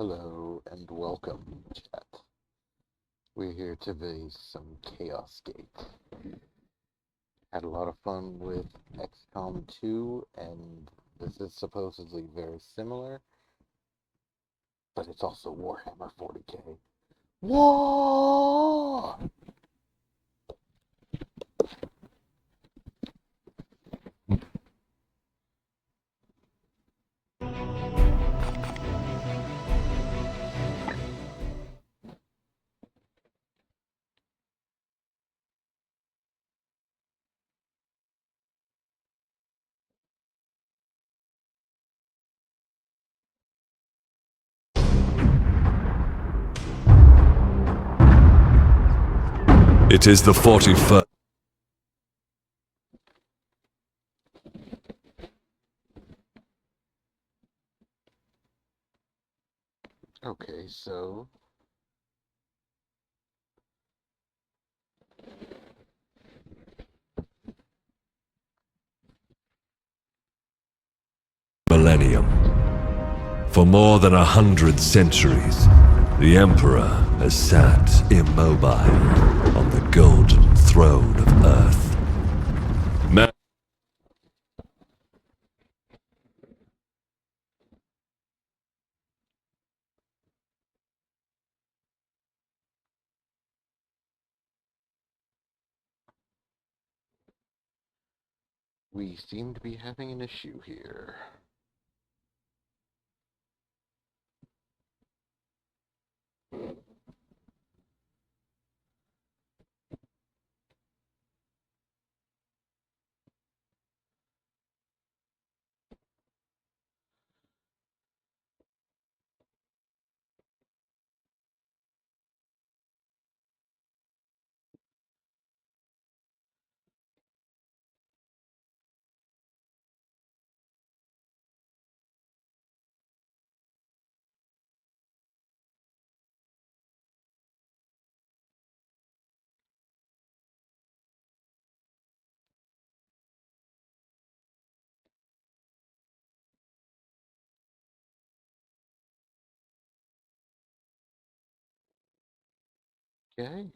Hello and welcome, chat. We're here to raise some Chaos Gate. Had a lot of fun with XCOM 2, and this is supposedly very similar, but it's also Warhammer 40k. Whoa! It is the 41st. Okay, so Millennium. For more than 100 centuries, the Emperor has sat immobile on the golden throne of Earth. we seem to be having an issue here. Okay.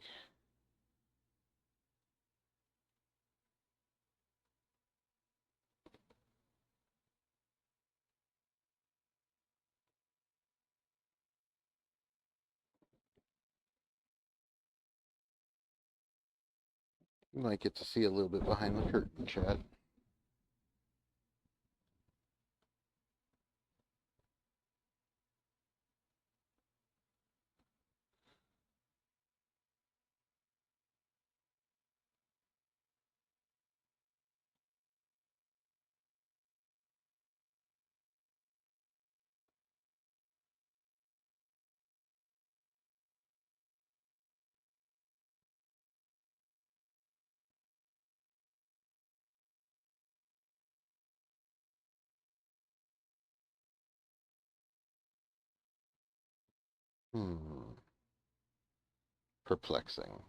You might get to see a little bit behind the curtain, chat. Perplexing.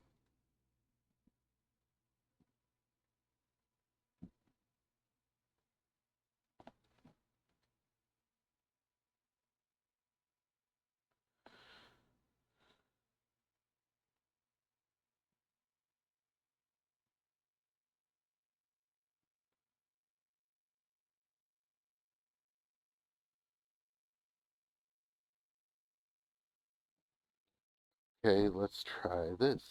Okay, let's try this.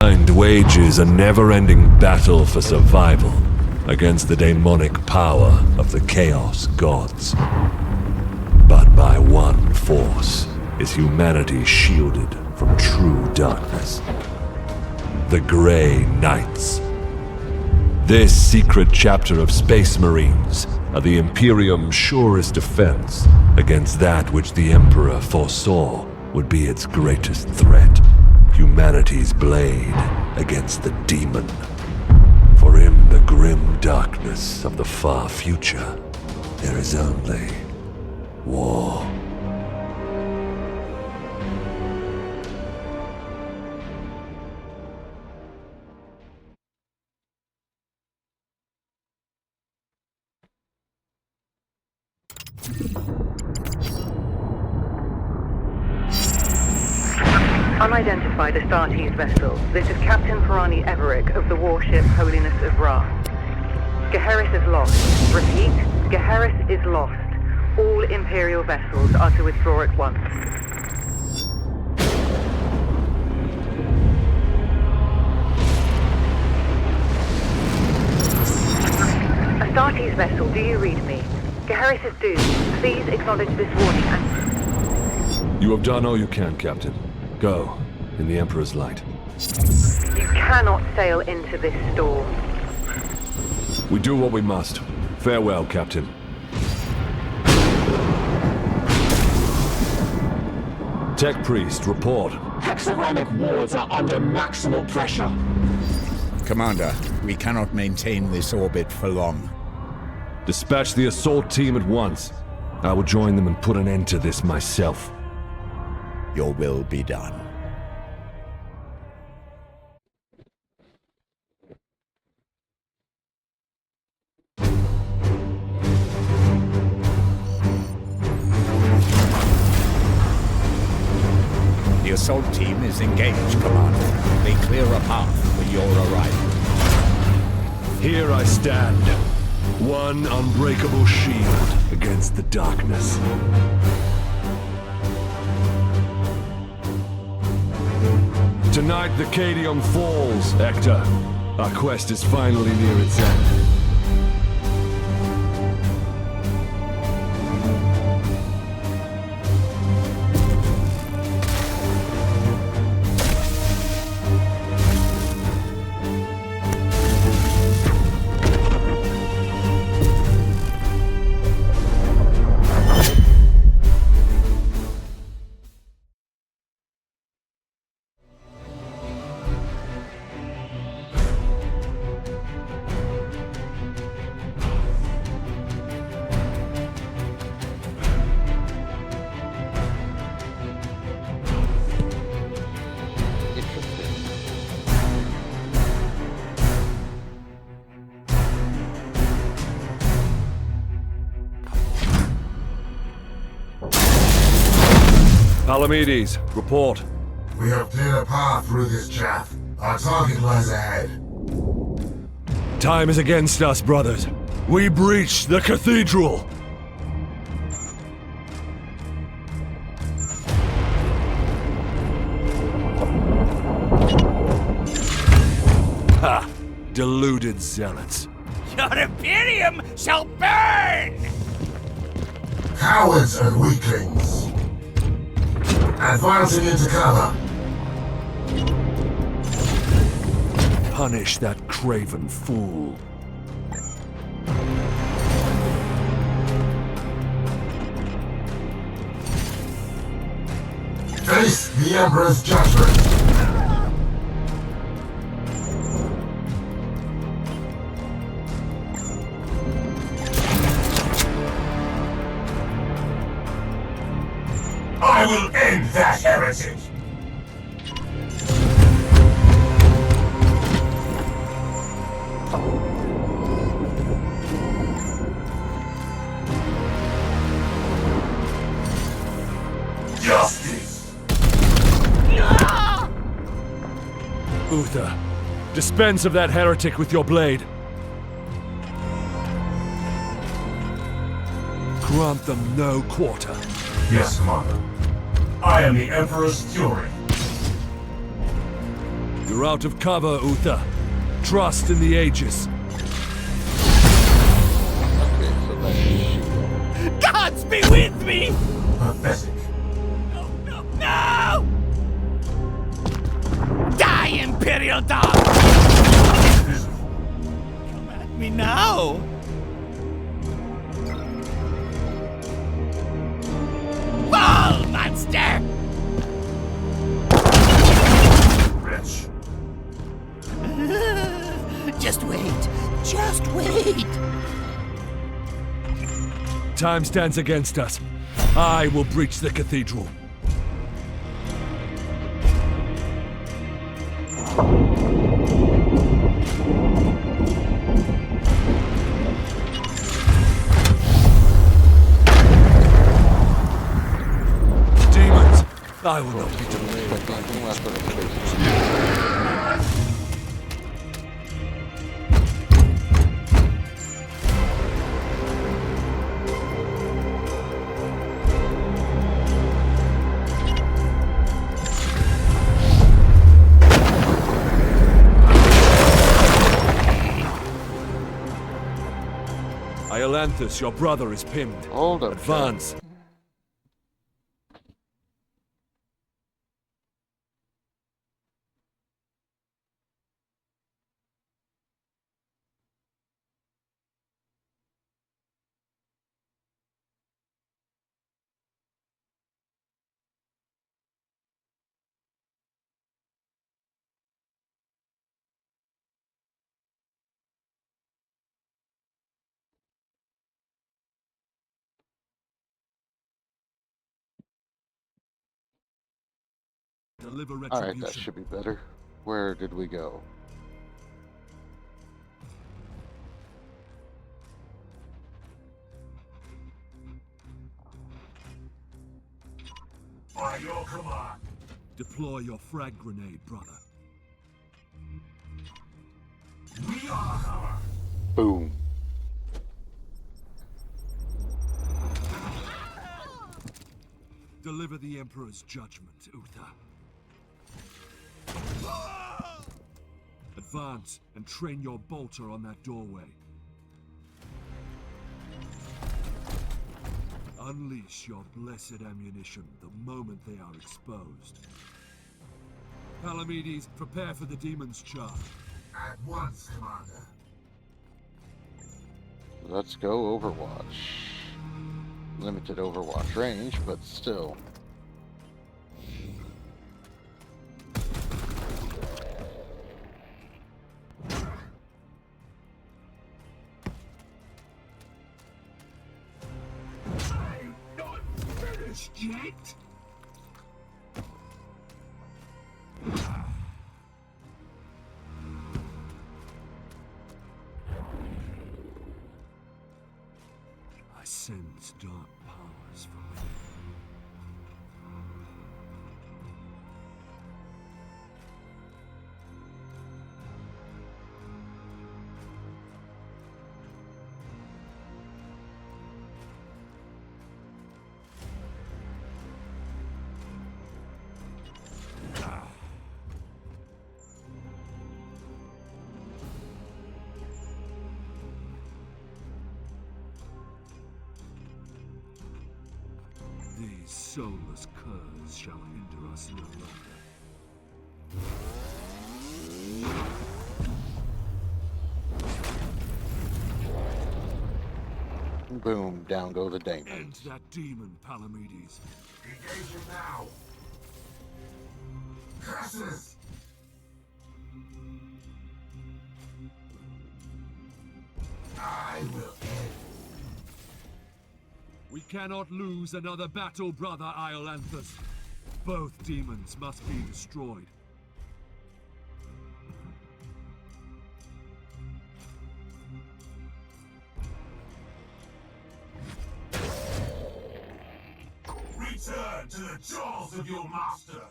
Mind wages a never-ending battle for survival against the demonic power of the Chaos Gods. But by one force is humanity shielded from true darkness. The Grey Knights. This secret chapter of Space Marines are the Imperium's surest defense against that which the Emperor foresaw would be its greatest threat. Humanity's blade against the demon. For in the grim darkness of the far future, there is only war. Unidentified Astartes vessel. This is Captain Pirani Everick of the warship Holiness of Ra. Geheris is lost. Repeat, Geheris is lost. All Imperial vessels are to withdraw at once. Astartes vessel, do you read me? Geheris is doomed. Please acknowledge this warning and... You have done all you can, Captain. Go, in the Emperor's light. You cannot sail into this storm. We do what we must. Farewell, Captain. Tech Priest, report. Hexagramic wards are under maximal pressure. Commander, we cannot maintain this orbit for long. Dispatch the assault team at once. I will join them and put an end to this myself. Your will be done. The assault team is engaged, Commander. They clear a path for your arrival. Here I stand. One unbreakable shield against the darkness. Tonight the Cadium falls, Hector. Our quest is finally near its end. Palamedes, report. We have cleared a path through this chaff. Our target lies ahead. Time is against us, brothers. We breach the cathedral. Ha! Deluded zealots. Your Imperium shall burn! Cowards and weaklings. Advancing into cover. Punish that craven fool. Face the Emperor's judgment. I will end that heretic! Justice! Uther, dispense of that heretic with your blade. Grant them no quarter. Yes, Commander. I am the Emperor's Fury. You're out of cover, Uther. Trust in the Aegis. Okay, so that's shield. Gods be with me! Pathetic. No, no, no! Die, Imperial dog! Come at me now! Fall, monster! Wretch. Just wait. Just wait. Time stands against us. I will breach the cathedral. I will not be delayed. Anything left of the space. Iolanthus, your brother is pinned. Hold up. Advance. Deliver retribution. Alright, that should be better. Where did we go? By your command. Deploy your frag grenade, brother. We are cover. Boom. Deliver the Emperor's judgment, Uther. Advance and train your bolter on that doorway. Unleash your blessed ammunition the moment they are exposed. Palamedes, prepare for the demon's charge. At once, Commander. Let's go Overwatch. Limited Overwatch range, but still. I'm not finished yet. I sense dark powers from within. These soulless curs shall hinder us no longer. Boom, down go the demons. End that demon, Palamedes. Engage him now. Curses! I will end. We cannot lose another battle, brother Iolanthus. Both demons must be destroyed. Return to the jaws of your master.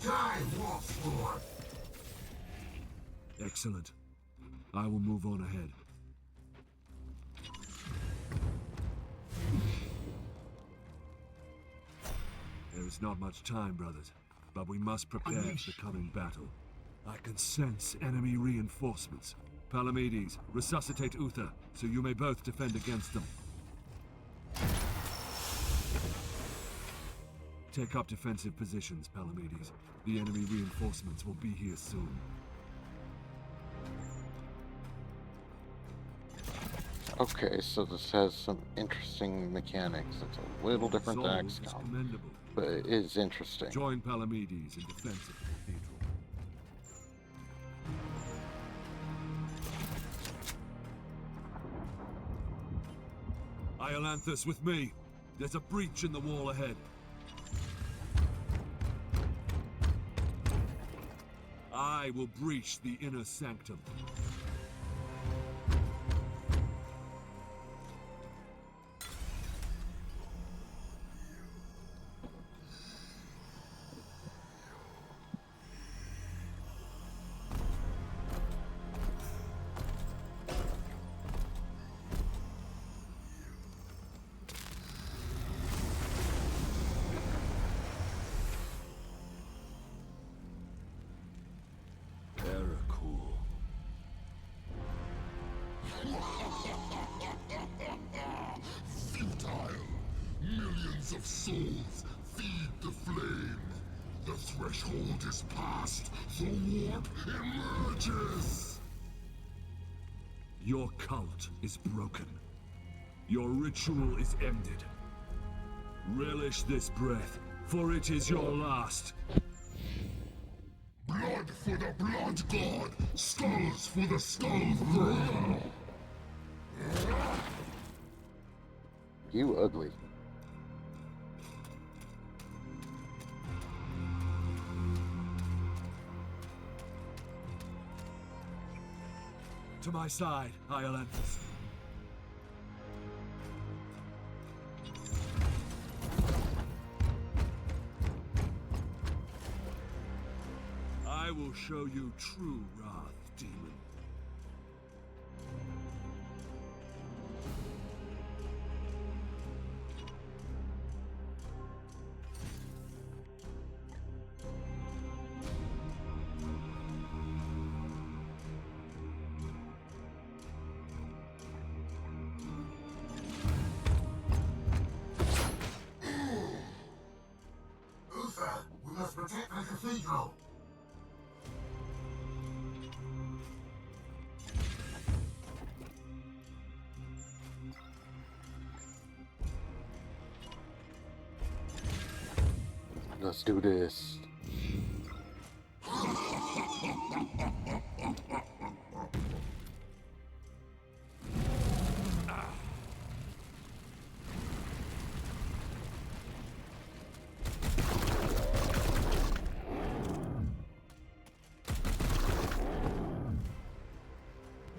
Time walks forward. Excellent. I will move on ahead. There is not much time, brothers, but we must prepare for the coming battle. I can sense enemy reinforcements. Palamedes, resuscitate Uther, so you may both defend against them. Take up defensive positions, Palamedes. The enemy reinforcements will be here soon. Okay, so this has some interesting mechanics. It's a little different than Resolve is XCOM, commendable. but it is interesting. Join Palamedes in defense of the cathedral. Iolanthus, with me. There's a breach in the wall ahead. I will breach the inner sanctum. Cool. Futile! Millions of souls feed the flame. The threshold is passed. The warp emerges. Your cult is broken. Your ritual is ended. Relish this breath, for it is your last. Blood for the blood god! Skulls for the skull thrower! You ugly. To my side, Iolanthus. I will show you true wrath, demon. Uther, we must protect the cathedral! Let's do this.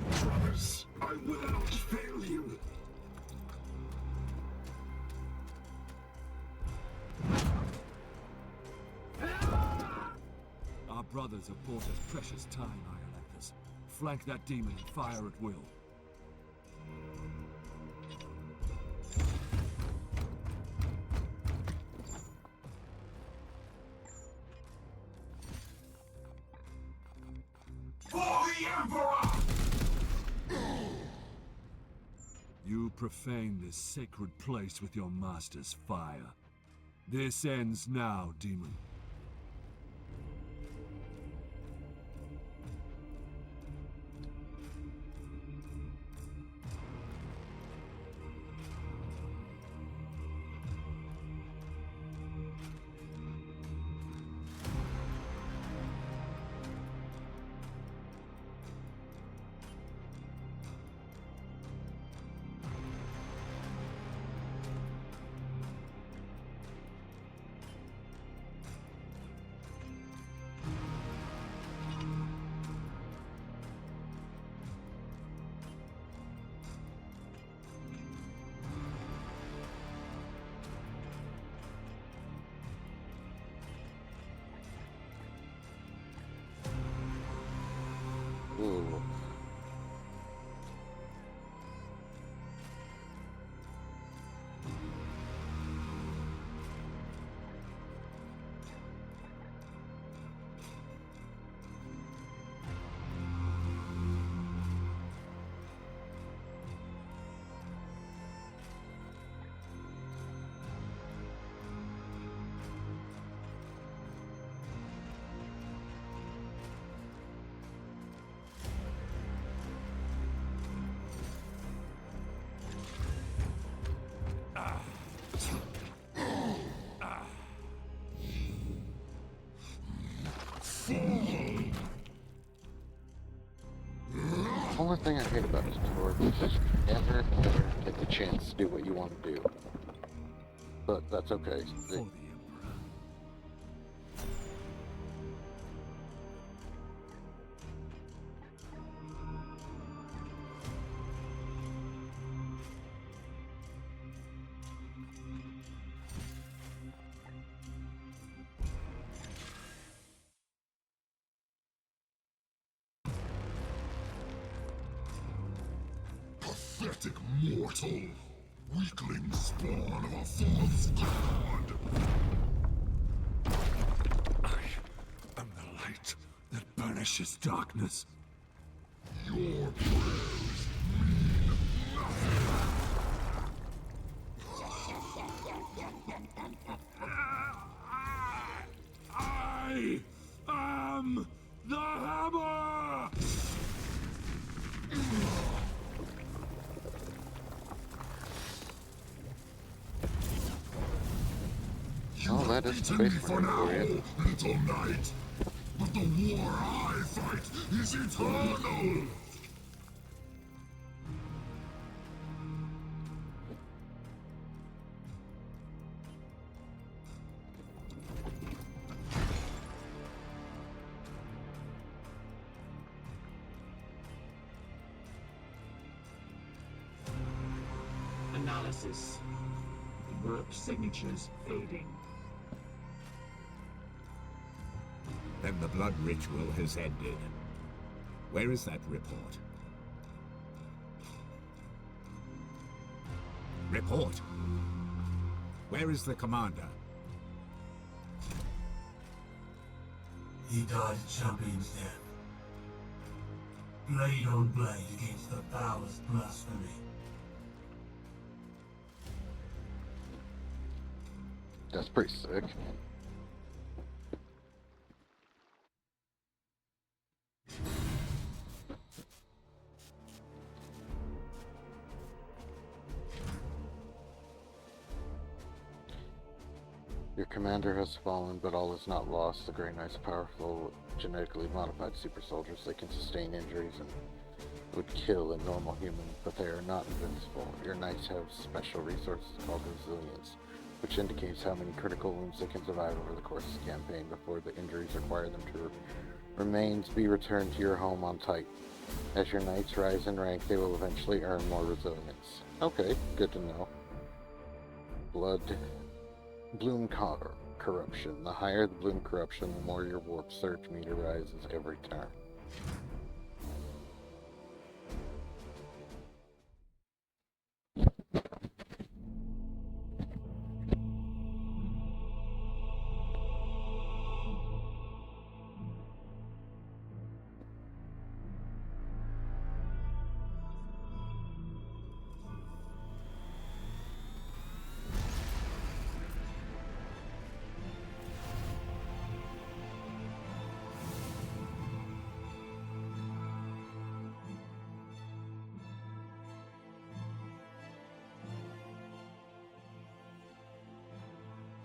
Promise, I will not fail you! Our brothers have bought us precious time, Iolanthus. Flank that demon and fire at will. For the Emperor! You profane this sacred place with your master's fire. This ends now, demon. only thing I hate about this tour is that you never, ever get the chance to do what you want to do. But that's okay. For the Emperor. Pathetic mortal! Weakling spawn of a false god! I am the light that banishes darkness. Your prayers mean nothing! I am the hammer! Oh, that is Beaten me space for marine now, for you. little knight! But the war I fight is eternal! Analysis. Work signatures fading. Then the blood ritual has ended. Where is that report? Report! Where is the commander? He died a champion's death. Blade on blade against the power's blasphemy. That's pretty sick. Your commander has fallen, but all is not lost. The Grey Knights are powerful, genetically modified super soldiers. They can sustain injuries and would kill a normal human, but they are not invincible. Your knights have special resources called resilience, which indicates how many critical wounds they can survive over the course of the campaign before the injuries require them to remains be returned to your home on Titan. As your knights rise in rank, they will eventually earn more resilience. Okay, good to know. Bloom corruption. The higher the bloom corruption, the more your warp surge meter rises every turn.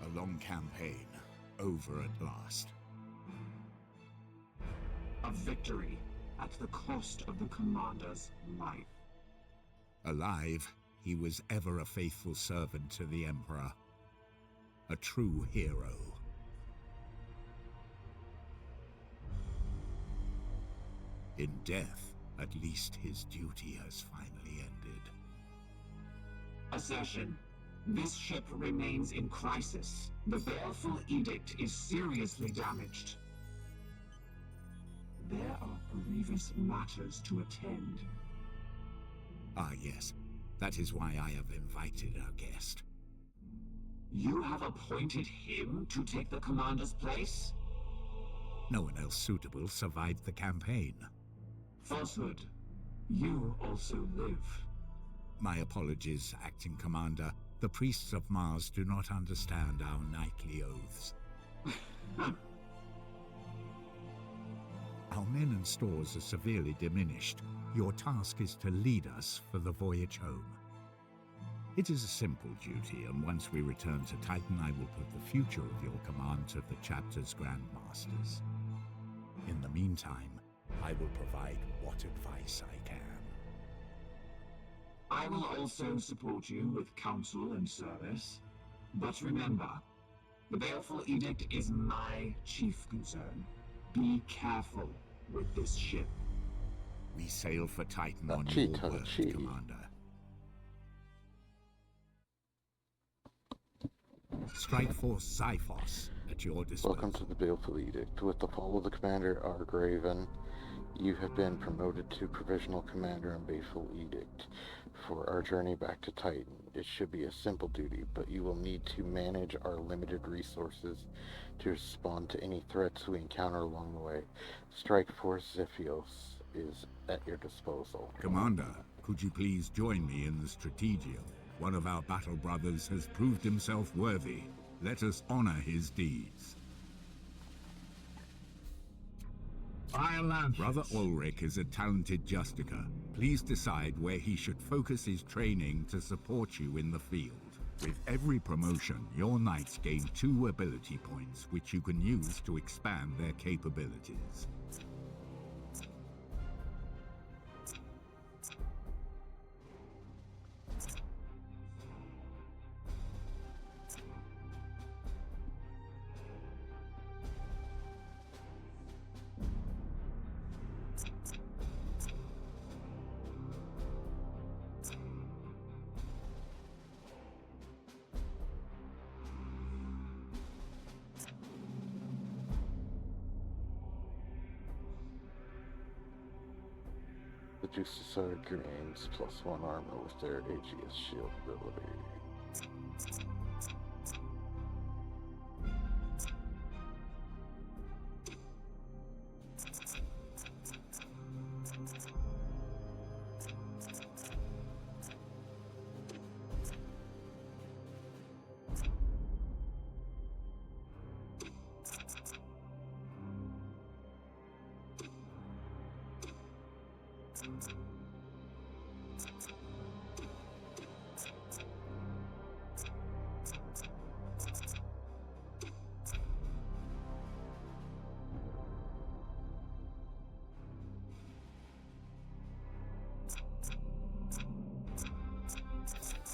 A long campaign, over at last. A victory at the cost of the commander's life. Alive, he was ever a faithful servant to the Emperor. A true hero. In death, at least his duty has finally ended. Assertion. This ship remains in crisis. The Baleful Edict is seriously damaged. There are grievous matters to attend. Ah, yes. That is why I have invited our guest. You have appointed him to take the commander's place? No one else suitable survived the campaign. Falsehood. You also live. My apologies, Acting Commander. The priests of Mars do not understand our knightly oaths. Our men and stores are severely diminished. Your task is to lead us for the voyage home. It is a simple duty, and once we return to Titan, I will put the future of your command to the chapter's grandmasters. In the meantime, I will provide what advice I can. I will also support you with counsel and service. But remember, the Baleful Edict is my chief concern. Be careful with this ship. We sail for Titan on Touchy, your word, touchy. Commander. Strike Force Xiphos at your disposal. Welcome to the Baleful Edict. With the fall of the Commander Argraven, you have been promoted to Provisional Commander in Baleful Edict. For our journey back to Titan, it should be a simple duty, but you will need to manage our limited resources to respond to any threats we encounter along the way. Strike Force Ziphios is at your disposal. Commander, could you please join me in the Strategium? One of our battle brothers has proved himself worthy. Let us honor his deeds. Brother Ulrich is a talented Justicar. Please decide where he should focus his training to support you in the field. With every promotion, your knights gain 2 ability points, which you can use to expand their capabilities. The Justicar gains +1 armor with their Aegis shield ability.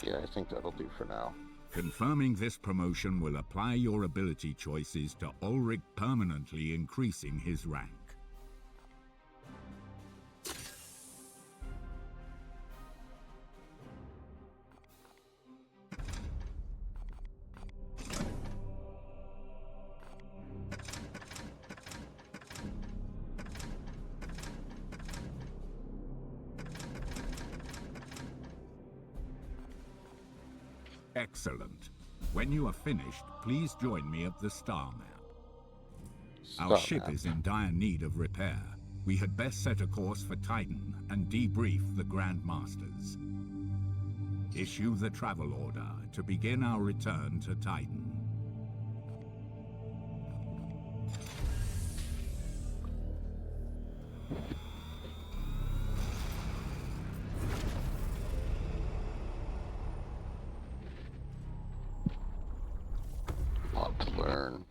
Yeah, I think that'll do for now. Confirming this promotion will apply your ability choices to Ulrich, permanently increasing his rank. Excellent. When you are finished, please join me at the star map. Our ship is in dire need of repair. We had best set a course for Titan and debrief the Grand Masters. Issue the travel order to begin our return to Titan. Lot to learn.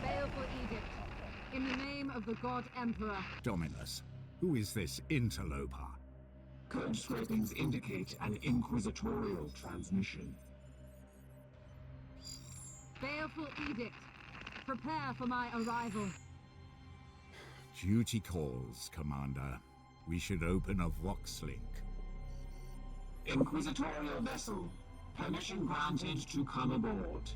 Baleful Edict. In the name of the God Emperor. Dominus, who is this interloper? Code scrapings indicate an inquisitorial transmission. Baleful Edict. Prepare for my arrival. Duty calls, Commander. We should open a Vox link. Inquisitorial vessel. Permission granted to come aboard.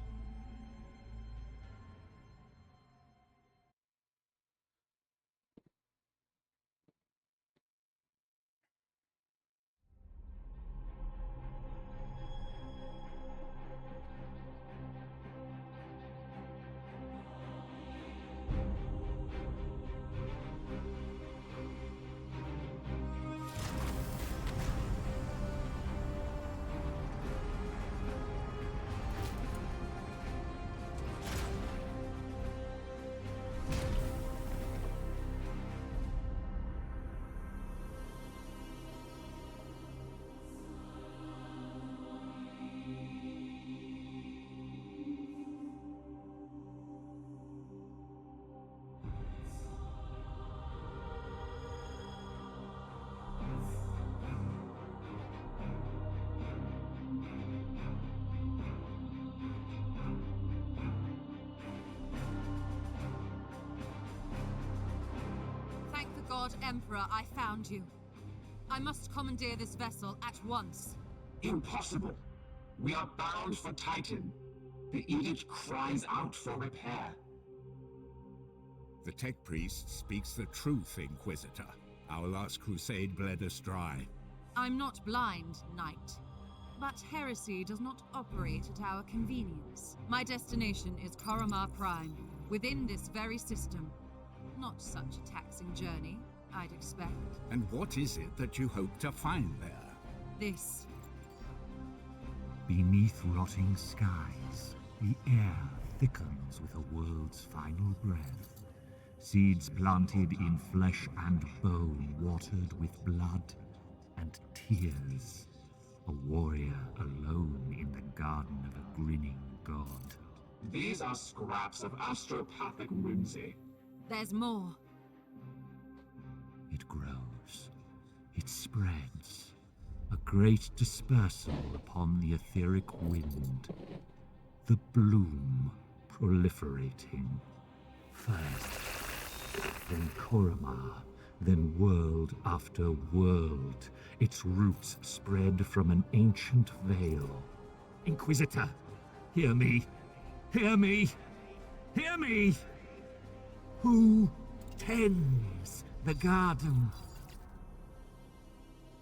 God Emperor, I found you. I must commandeer this vessel at once. Impossible. We are bound for Titan. The edict cries out for repair. The Tech Priest speaks the truth, Inquisitor. Our last crusade bled us dry. I'm not blind, Knight. But heresy does not operate at our convenience. My destination is Koromar Prime, within this very system. Not such a taxing journey, I'd expect. And what is it that you hope to find there? This. Beneath rotting skies, the air thickens with a world's final breath. Seeds planted in flesh and bone, watered with blood and tears. A warrior alone in the garden of a grinning god. These are scraps of astropathic whimsy. There's more. It grows. It spreads. A great dispersal upon the etheric wind. The bloom proliferating. First, then Koromar, then world after world. Its roots spread from an ancient veil. Inquisitor, hear me! Hear me! Hear me! Who tends the garden?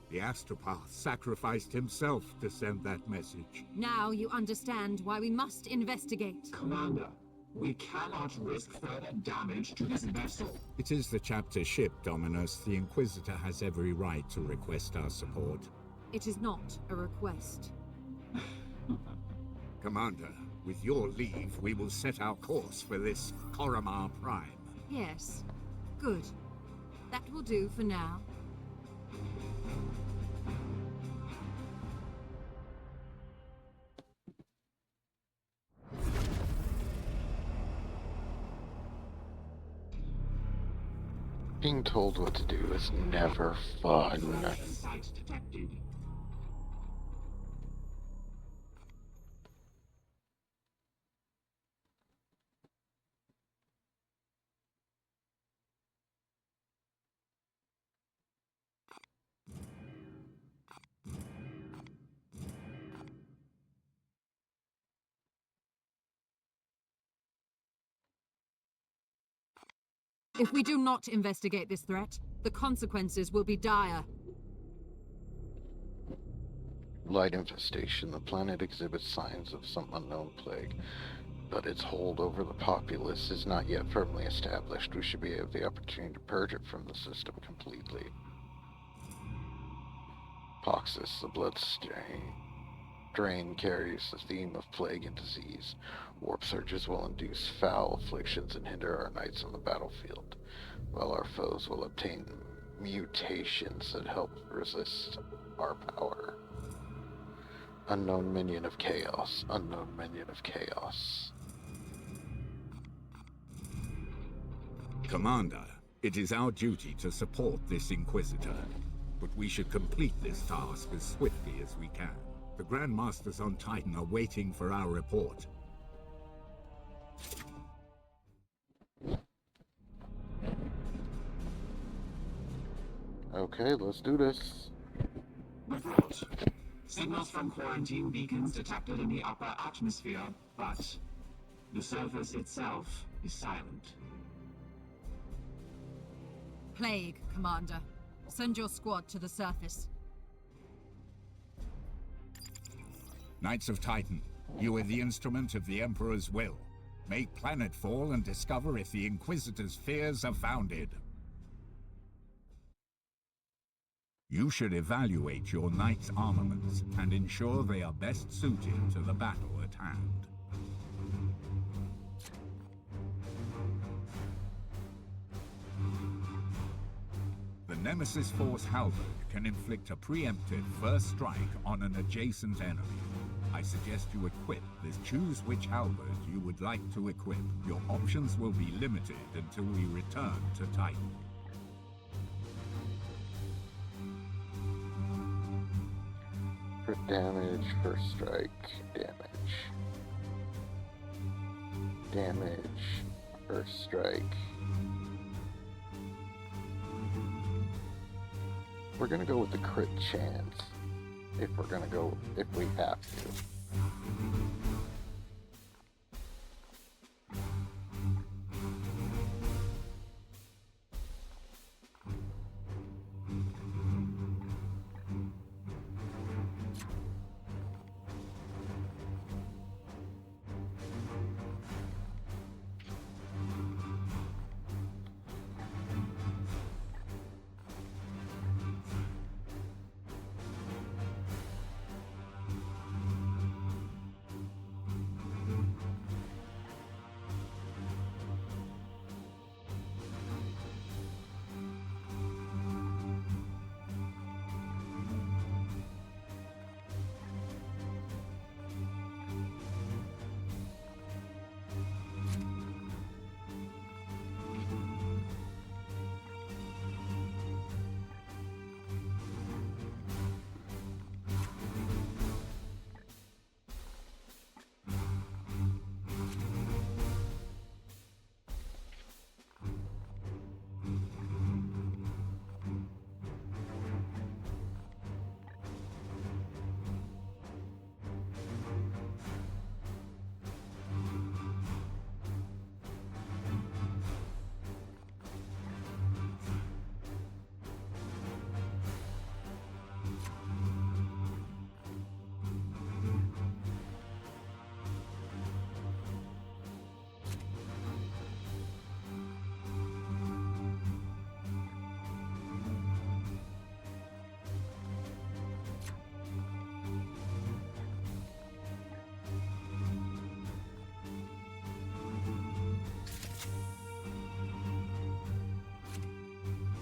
The Astropath sacrificed himself to send that message. Now you understand why we must investigate. Commander, we cannot risk further damage to this vessel. It is the chapter ship, Dominus. The Inquisitor has every right to request our support. It is not a request. Commander, with your leave, we will set our course for this Koromar Prime. Yes. Good. That will do for now. Being told what to do is never fun. Site detected. If we do not investigate this threat, the consequences will be dire. Light infestation. The planet exhibits signs of some unknown plague, but its hold over the populace is not yet firmly established. We should have the opportunity to purge it from the system completely. Poxus, the blood drain carries the theme of plague and disease. Warp surges will induce foul afflictions and hinder our knights on the battlefield, while our foes will obtain mutations that help resist our power. Unknown minion of chaos. Unknown minion of chaos. Commander, it is our duty to support this Inquisitor, but we should complete this task as swiftly as we can. The Grand Masters on Titan are waiting for our report. Okay, let's do this. Report. Signals from quarantine beacons detected in the upper atmosphere, but the surface itself is silent. Plague, Commander. Send your squad to the surface. Knights of Titan, you are the instrument of the Emperor's will. Make planetfall and discover if the Inquisitor's fears are founded. You should evaluate your knight's armaments and ensure they are best suited to the battle at hand. The Nemesis Force Halberd can inflict a preemptive first strike on an adjacent enemy. I suggest you equip this. Choose which halberd you would like to equip. Your options will be limited until we return to Titan. For damage, first strike, damage. Damage, first strike. We're gonna go with the crit chance. If we have to.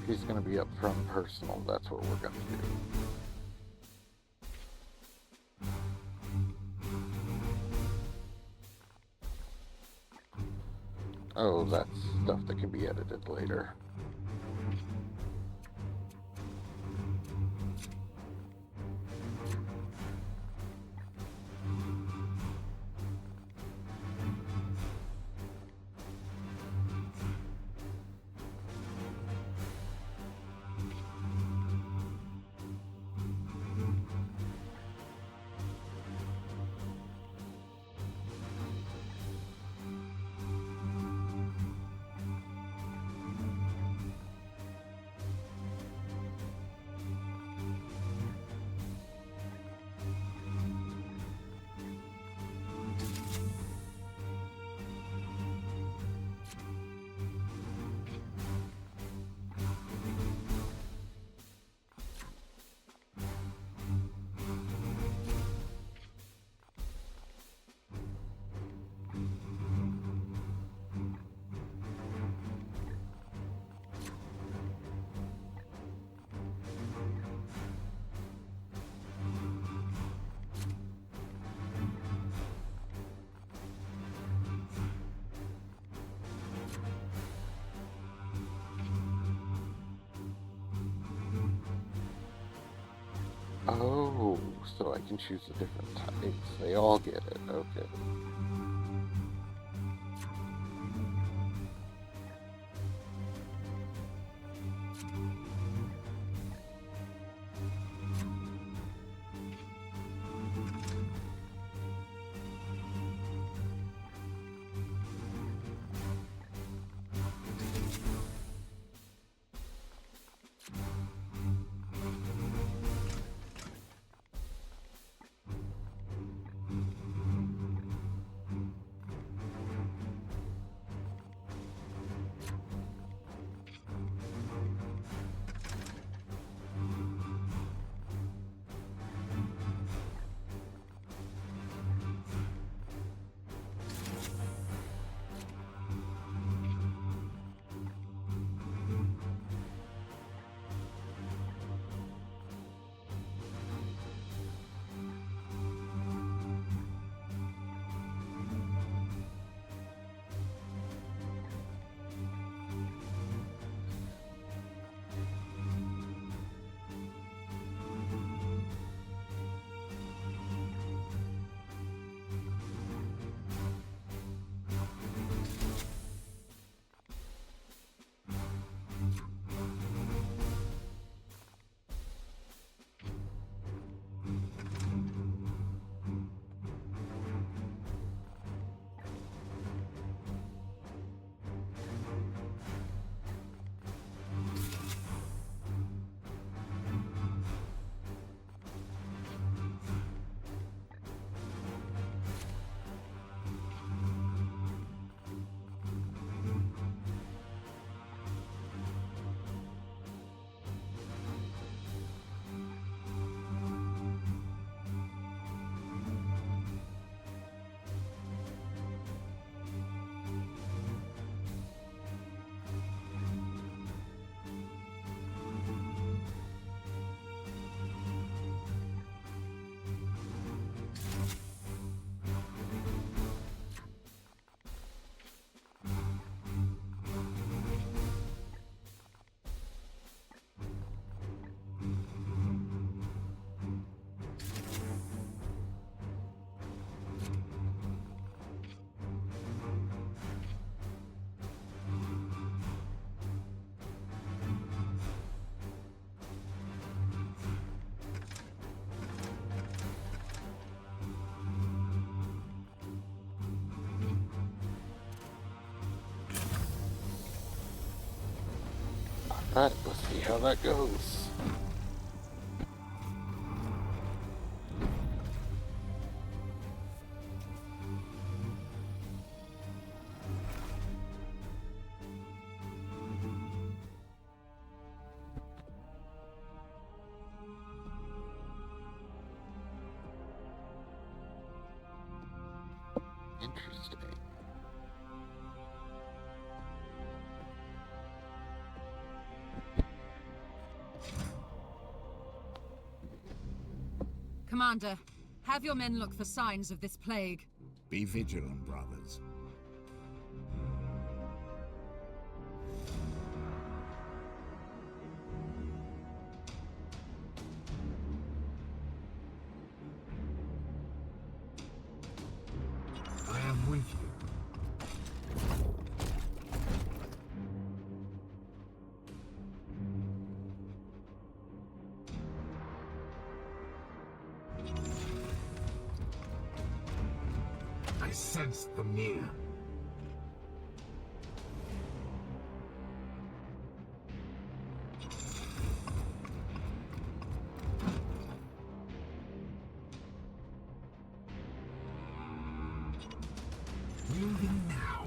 He's gonna be up front personal, that's what we're gonna do. Oh, that's stuff that can be edited later. Oh, so I can choose the different types. They all get it. Okay. Alright, let's see how that goes. Interesting. Commander, have your men look for signs of this plague. Be vigilant, brothers. I am with you. I sense them near. Moving now.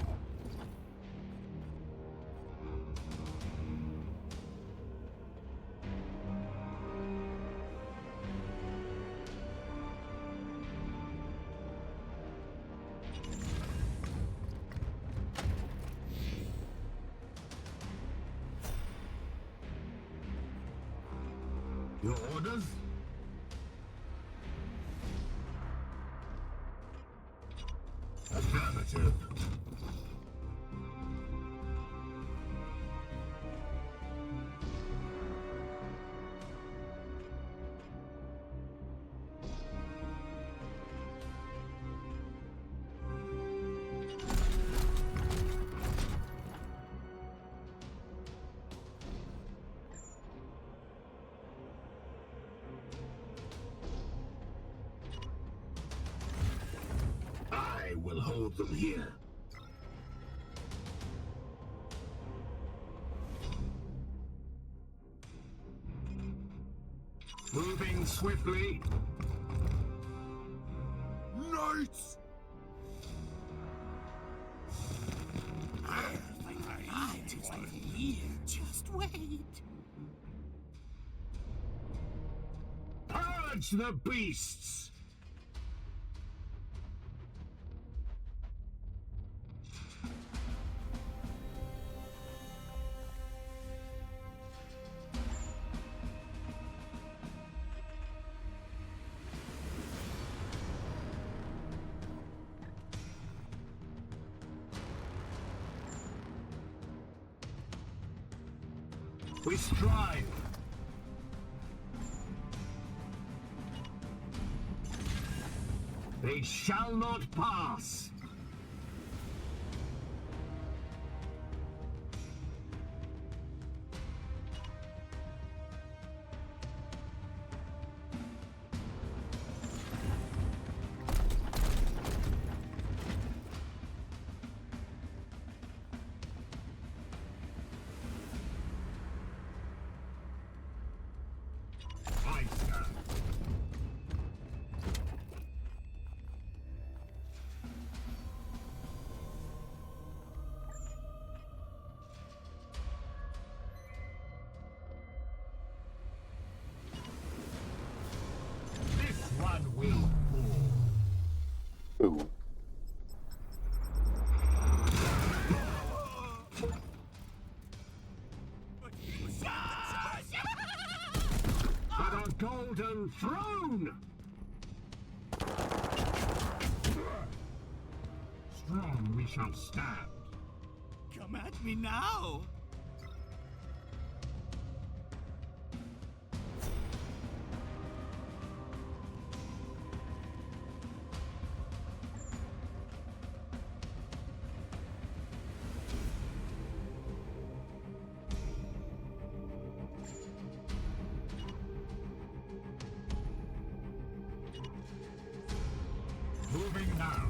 Your orders? Affirmative. I will hold them here. Moving swiftly. Knights! Just wait. Purge the beasts! We strive. They shall not pass. I stand. This one will fall. Ooh. But a golden throne! Strong we shall stand. Come at me now. Moving now.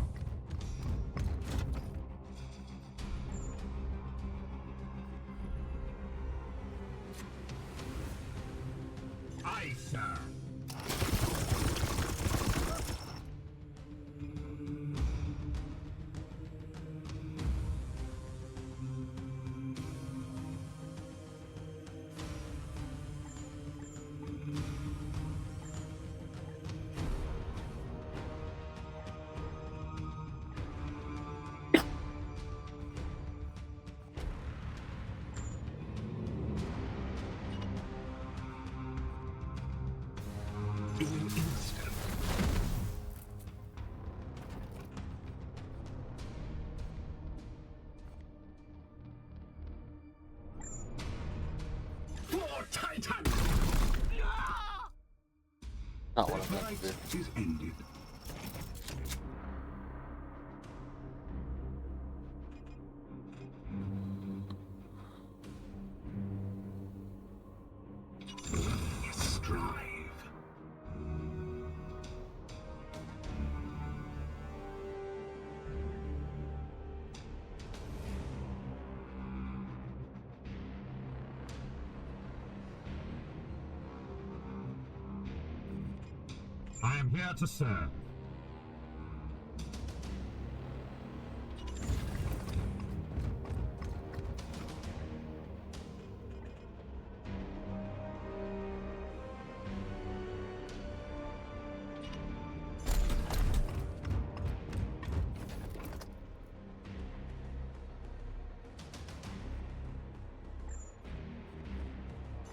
fight is ended. Strive. I am here to serve.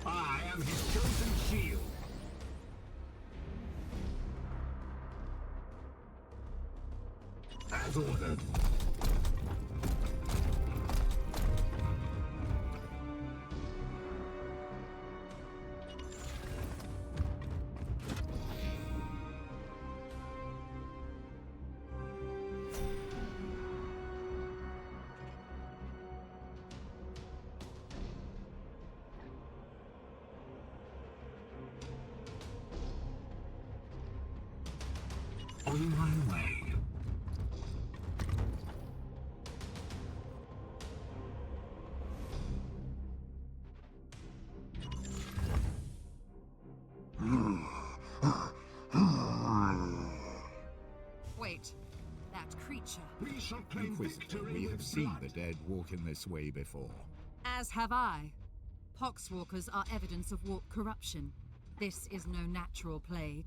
I am his chosen shield. As ordered. On my way. Wait, that creature. We shall claim Inquisitor, victory we with have seen blood. the dead walk in this way before. As have I. Poxwalkers are evidence of warp corruption. This is no natural plague.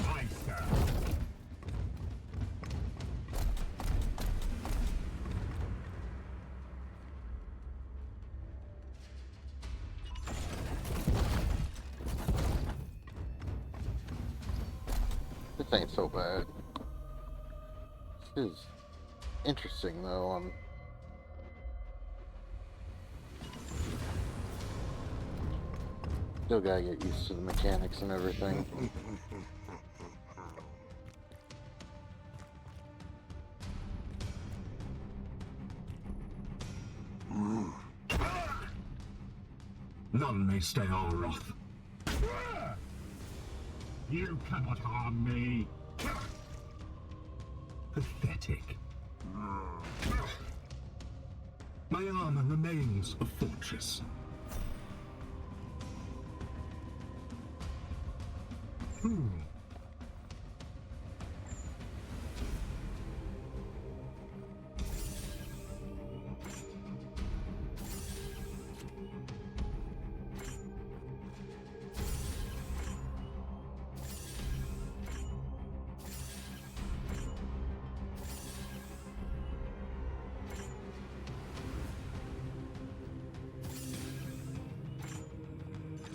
Aye, sir. This ain't so bad. This is interesting, though. Still gotta get used to the mechanics and everything. None may stay our wrath. You cannot harm me. Pathetic. My armor remains a fortress.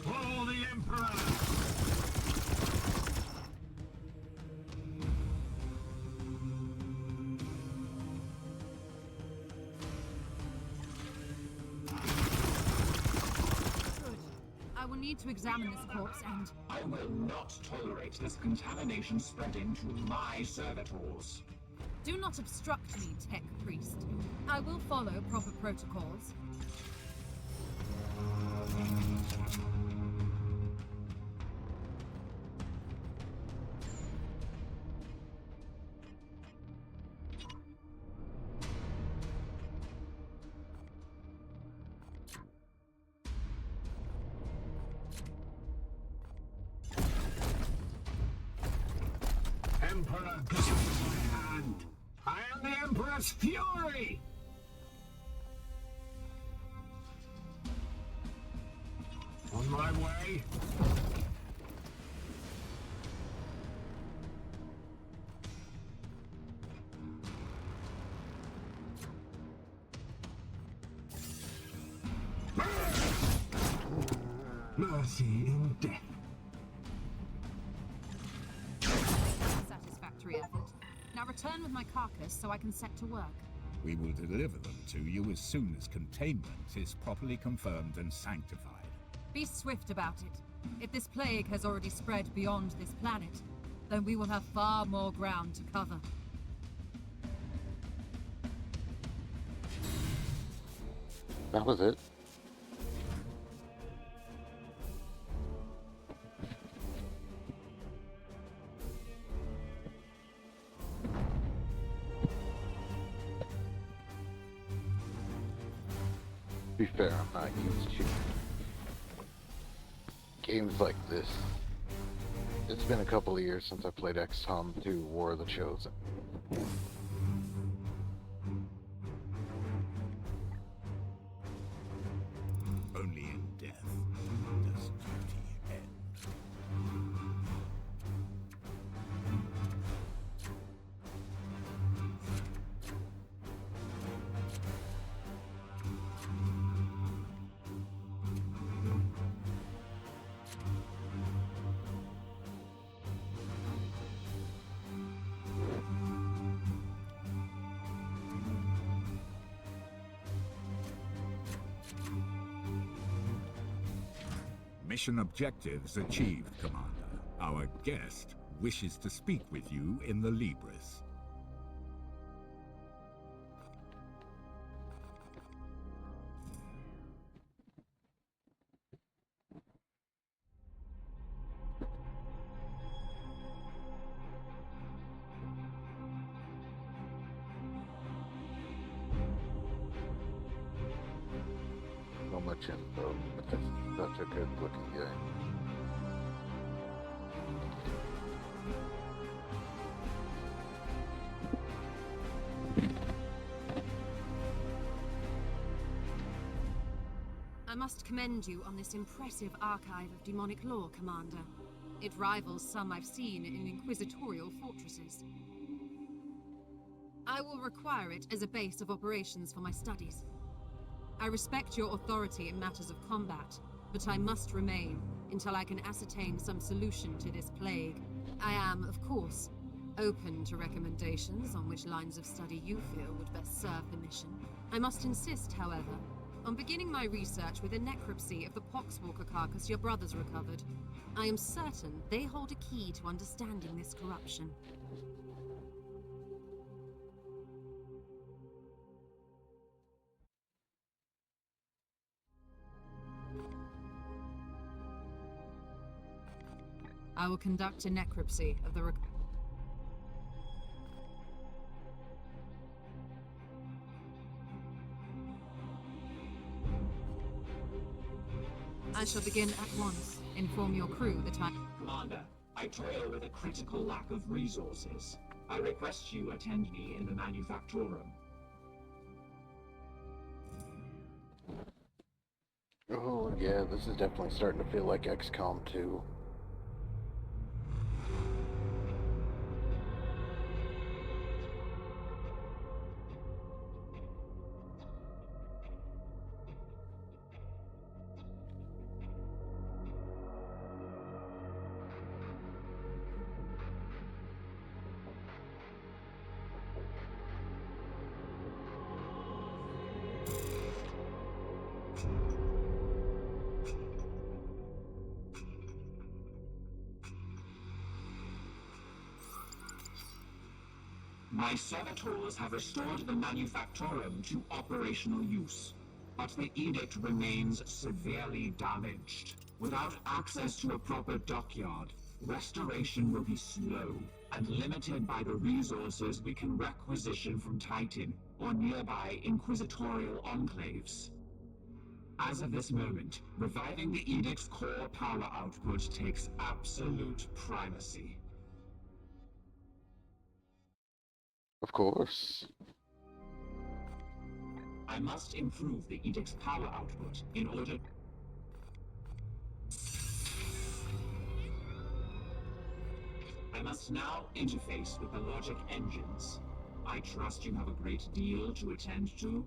For the Emperor! Good. I will need to examine this corpse and... I will not tolerate this contamination spreading to my servitors. Do not obstruct me, Tech Priest. I will follow proper protocols. Emperor guides my hand. I am the Emperor's fury! On my way. Mercy in death. Satisfactory effort. Now return with my carcass so I can set to work. We will deliver them to you as soon as containment is properly confirmed and sanctified. Be swift about it. If this plague has already spread beyond this planet, then we will have far more ground to cover. That was it. To be fair, I'm not used to games like this. It's been a couple of years since I played XCOM 2 War of the Chosen. Only in death does duty end. Mission objectives achieved, Commander. Our guest wishes to speak with you in the Libris. So much info, but that's such a good looking game. I must commend you on this impressive archive of demonic lore, Commander. It rivals some I've seen in inquisitorial fortresses. I will require it as a base of operations for my studies. I respect your authority in matters of combat, but I must remain until I can ascertain some solution to this plague. I am, of course, open to recommendations on which lines of study you feel would best serve the mission. I must insist, however, on beginning my research with a necropsy of the Poxwalker carcass your brothers recovered. I am certain they hold a key to understanding this corruption. I will conduct a necropsy of the I shall begin at once. Inform your crew that I... Commander, I toil with a critical lack of resources. I request you attend me in the manufactorum. Oh yeah, this is definitely starting to feel like XCOM 2. My servitors have restored the manufactorum to operational use, but the edict remains severely damaged. Without access to a proper dockyard, restoration will be slow and limited by the resources we can requisition from Titan or nearby inquisitorial enclaves. As of this moment, reviving the edict's core power output takes absolute primacy. Of course. I must improve the Edict's power output in order... I must now interface with the logic engines. I trust you have a great deal to attend to.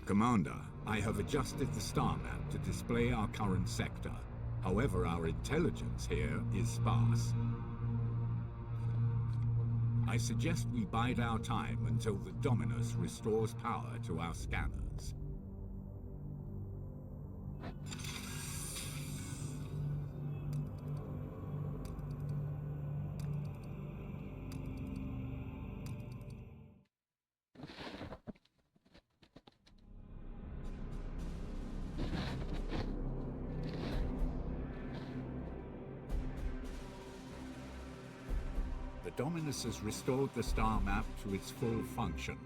Commander, I have adjusted the star map to display our current sector. However, our intelligence here is sparse. I suggest we bide our time until the Dominus restores power to our scanners. The Dominus has restored the star map to its full function.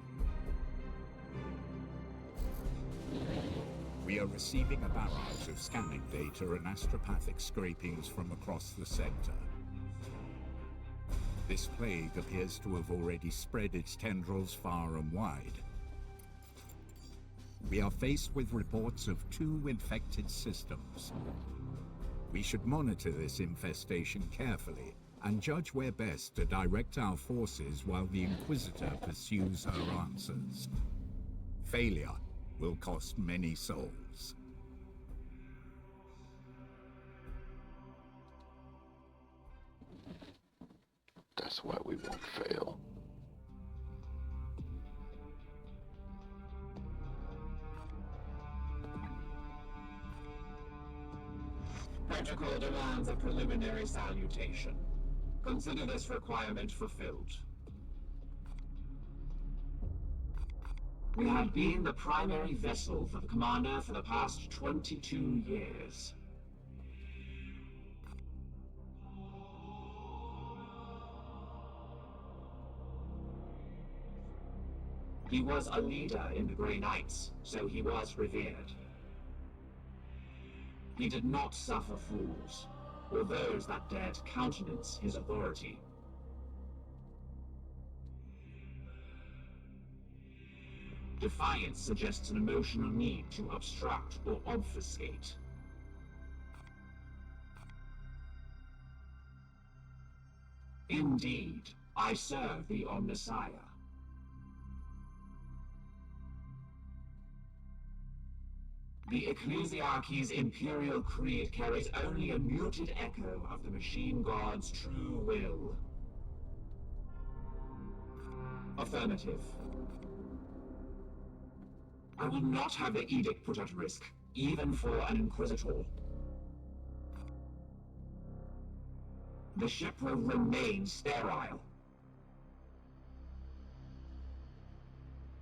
We are receiving a barrage of scanning data and astropathic scrapings from across the sector. This plague appears to have already spread its tendrils far and wide. We are faced with reports of 2 infected systems. We should monitor this infestation carefully and judge where best to direct our forces while the Inquisitor pursues her answers. Failure will cost many souls. That's why we won't fail. Protocol demands a preliminary salutation. Consider this requirement fulfilled. We have been the primary vessel for the Commander for the past 22 years. He was a leader in the Grey Knights, so he was revered. He did not suffer fools, or those that dared countenance his authority. Defiance suggests an emotional need to obstruct or obfuscate. Indeed, I serve the Omnissiah. The Ecclesiarchy's Imperial Creed carries only a muted echo of the Machine God's true will. Affirmative. I will not have the Edict put at risk, even for an Inquisitor. The ship will remain sterile.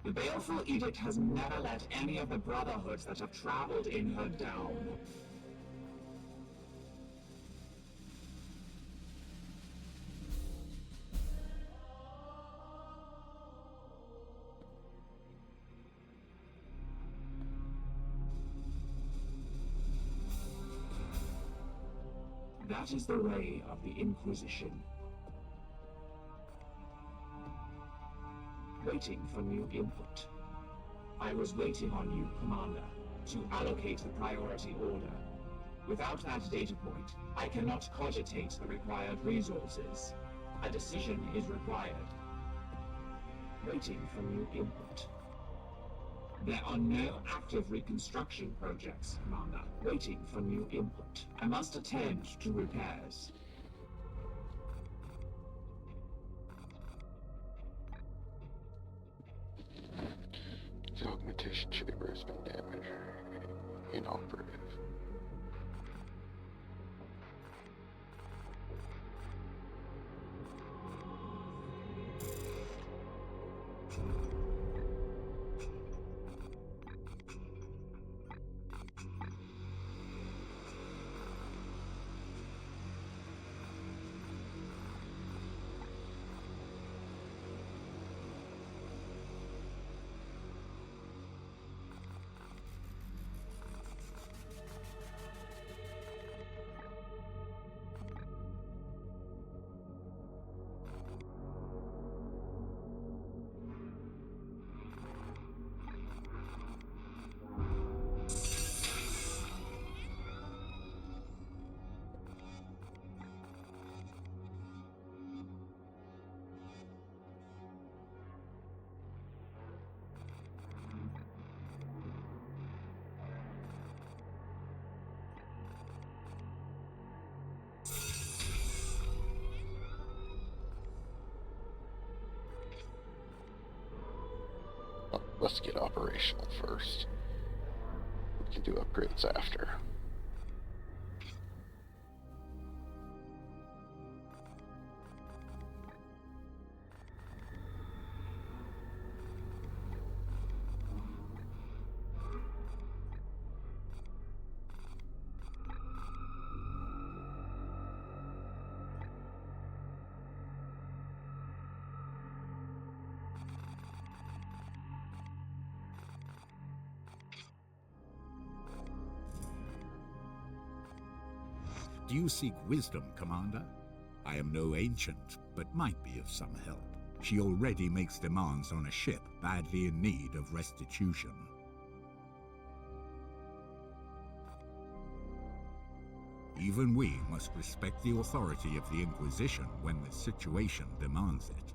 The baleful Edict has never let any of the Brotherhoods that have traveled in her down. That is the way of the Inquisition. Waiting for new input. I was waiting on you, Commander, to allocate the priority order. Without that data point, I cannot cogitate the required resources. A decision is required. Waiting for new input. There are no active reconstruction projects, Commander. Waiting for new input. I must attend to repairs. The augmentation chamber has been damaged. Inoperative. Let's get operational first. We can do upgrades after. Do you seek wisdom, Commander? I am no ancient, but might be of some help. She already makes demands on a ship badly in need of restitution. Even we must respect the authority of the Inquisition when the situation demands it.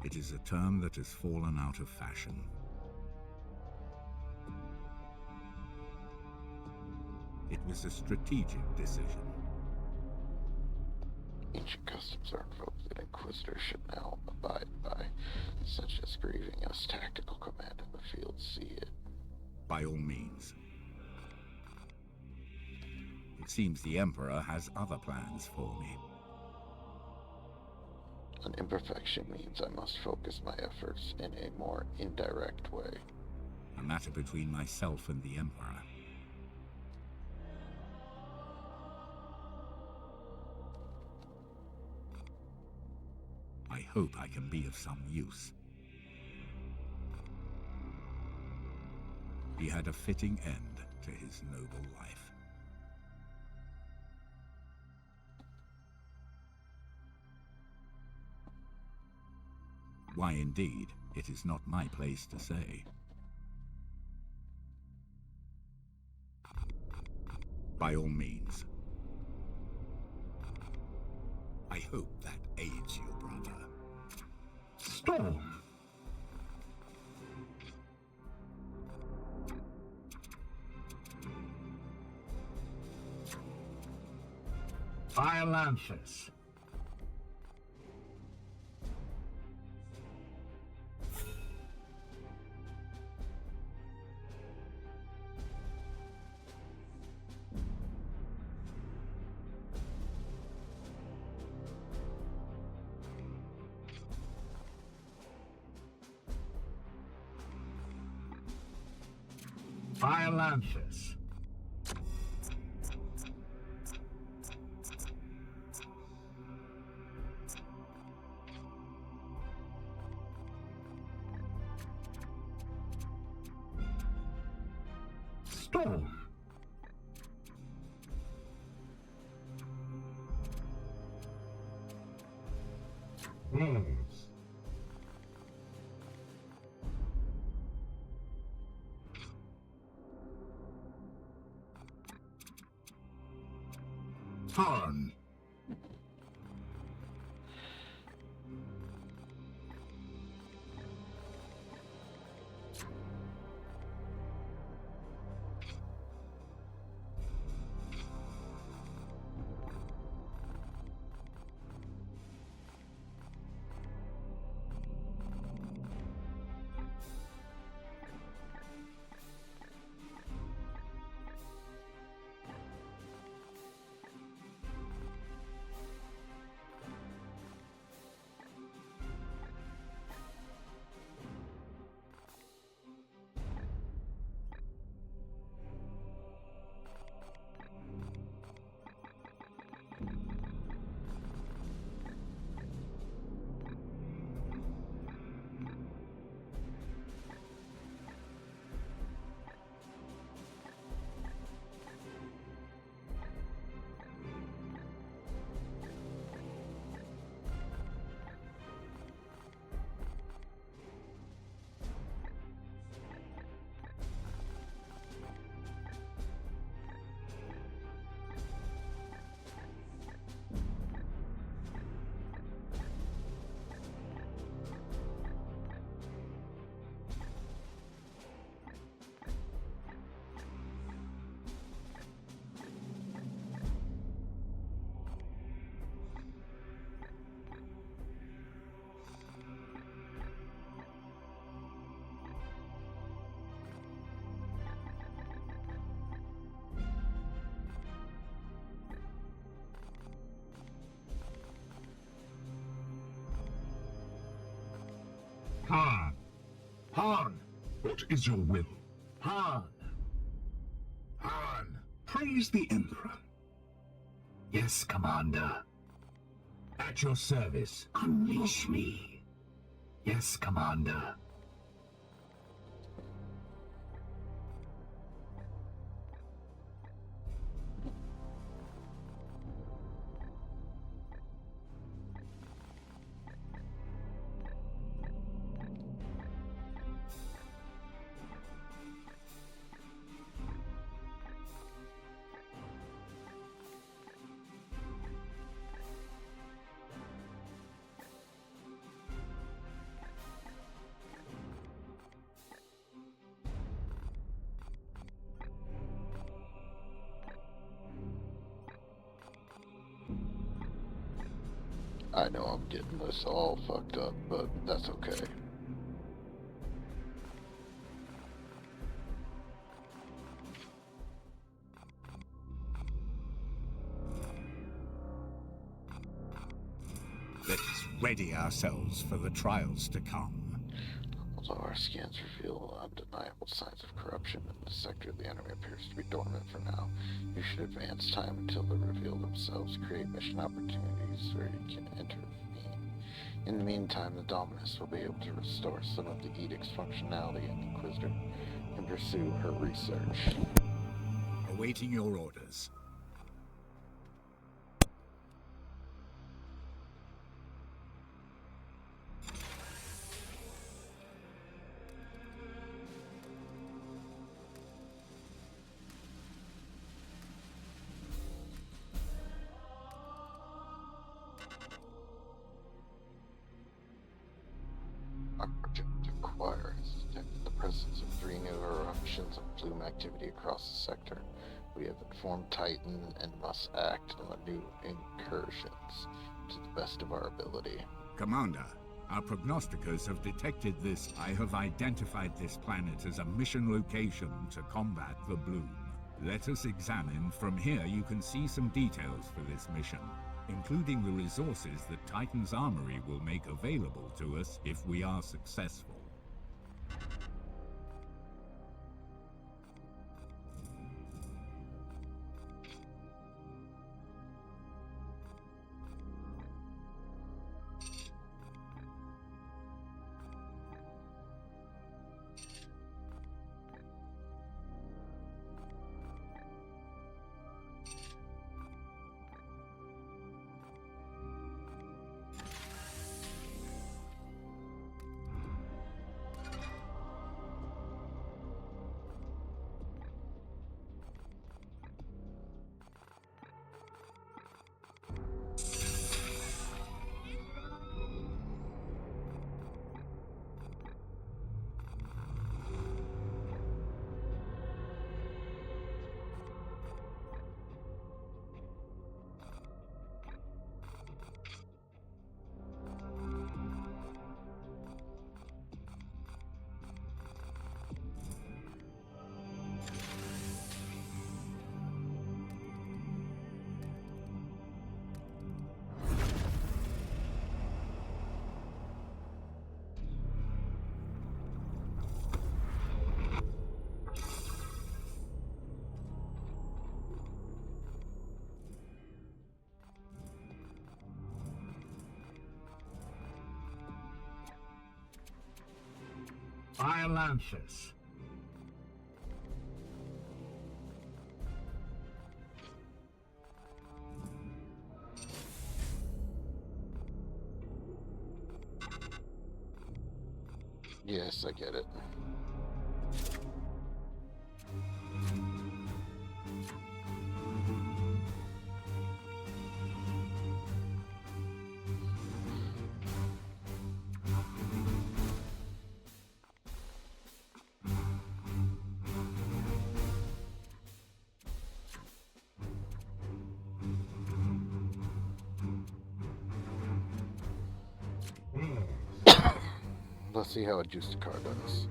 It is a term that has fallen out of fashion. It was a strategic decision. Ancient customs are invoked that Inquisitors should now abide by, such as grieving us tactical command in the field see it. By all means. It seems the Emperor has other plans for me. An imperfection means I must focus my efforts in a more indirect way. A matter between myself and the Emperor. I hope I can be of some use. He had a fitting end to his noble life. Why indeed, it is not my place to say. By all means. I hope that aids you, brother. Storm! Fire Lancers. Fire Lancers. Storm. Wolves. Torn. Han! Han! What is your will? Han! Han! Praise the Emperor. Yes, Commander. At your service. Unleash me. Yes, Commander. I know I'm getting this all fucked up, but that's okay. Let us ready ourselves for the trials to come. Although our scans reveal undeniable signs of corruption in the sector, the enemy appears to be dormant for now. You should advance time until they reveal themselves, create mission opportunities where you can intervene. In the meantime, the Dominus will be able to restore some of the Edict's functionality, and the Inquisitor can pursue her research. Awaiting your orders. Our project Acquire has detected the presence of 3 new eruptions of plume activity across the sector. We have informed Titan and must act on the new incursions to the best of our ability. Commander, our prognosticators have detected this. I have identified this planet as a mission location to combat the bloom. Let us examine. From here you can see some details for this mission, including the resources that Titan's armory will make available to us if we are successful. Fire Lancers. Yes, I get it. Let's see how a juiced car does.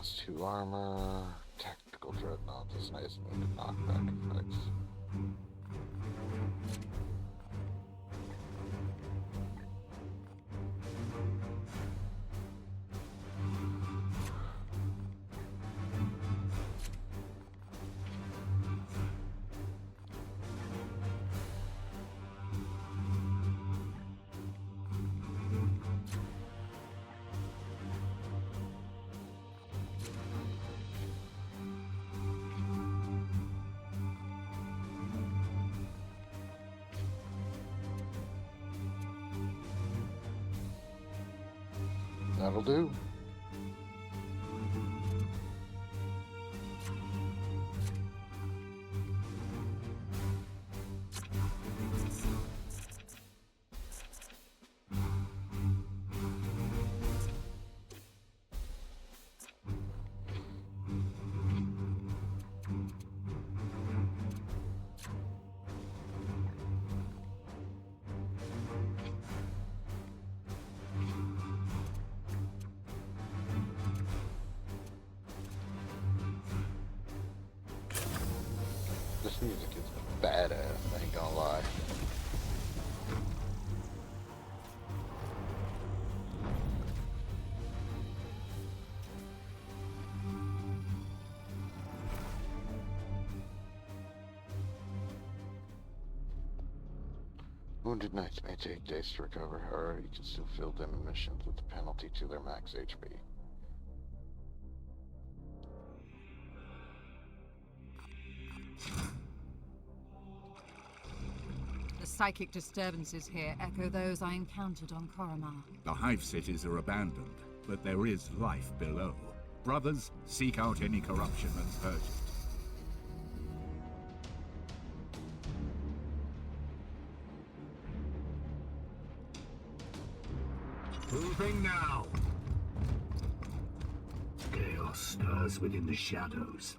+2 armor. Tactical dreadnought is nice and good knockback effects. That'll do. This music is badass, I ain't gonna lie. Wounded Knights may take days to recover, however, you can still fill them in missions with the penalty to their max HP. The psychic disturbances here echo those I encountered on Koromar. The hive cities are abandoned, but there is life below. Brothers, seek out any corruption and purge it. Moving now. Chaos stirs within the shadows.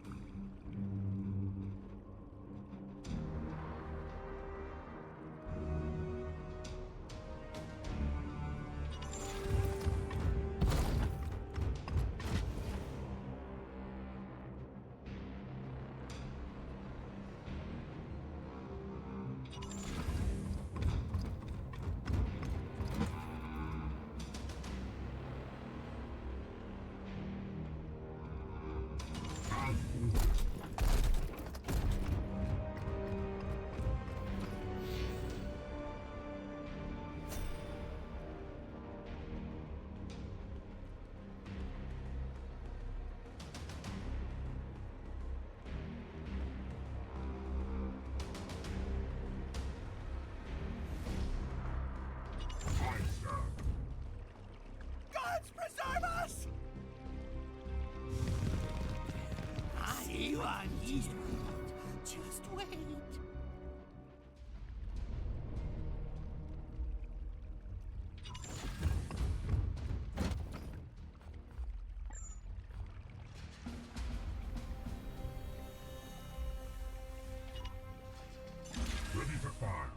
Gods preserve us! You are needed. Just wait. Ready to fire.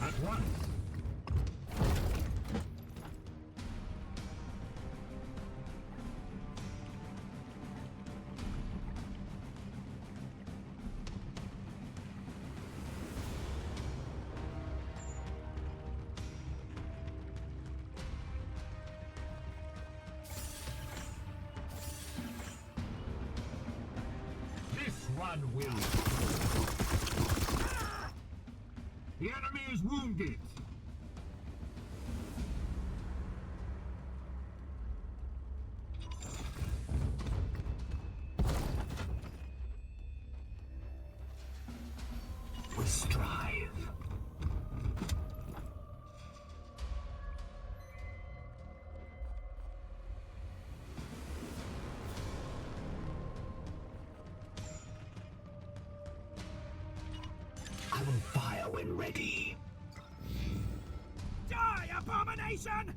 At once. This one will. The enemy is wounded. We strive. I will fire when ready. Die, abomination!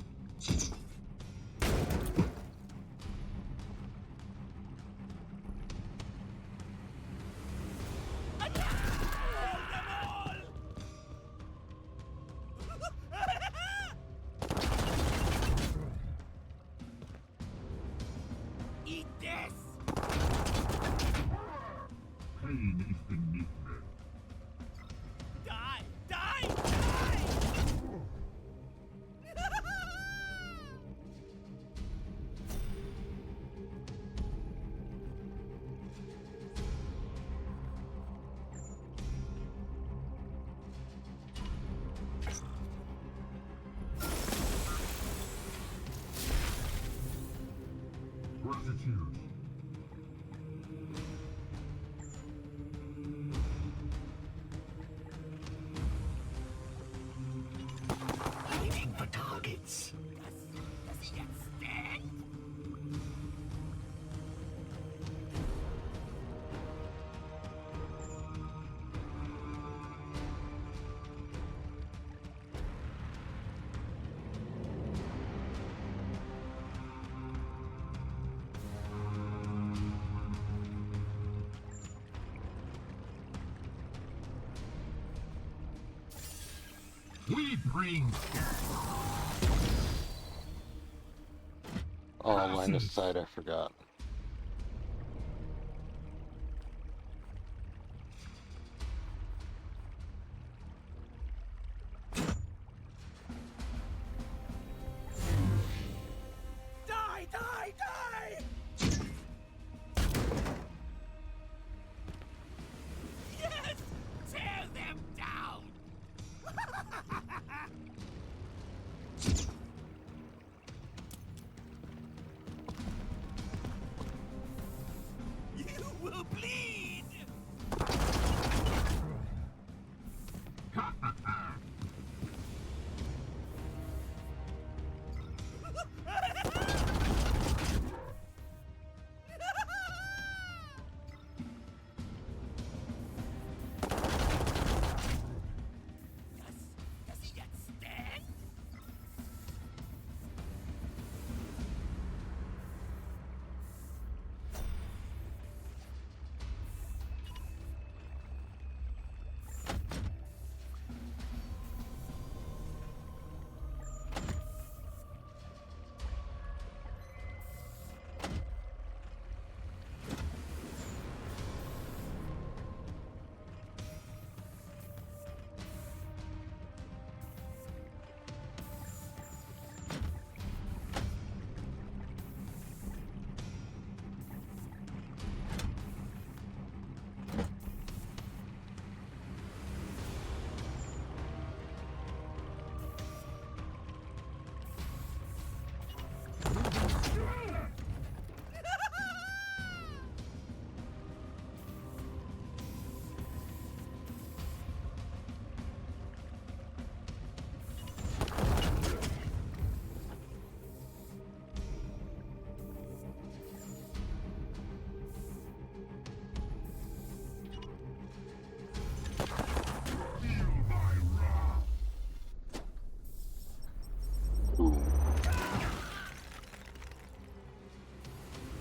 Waiting for targets. Does he get stabbed? We bring Oh, line of sight, I forgot. Die, die, die! Yes! Tear them down! You will bleed! Does he get stabbed?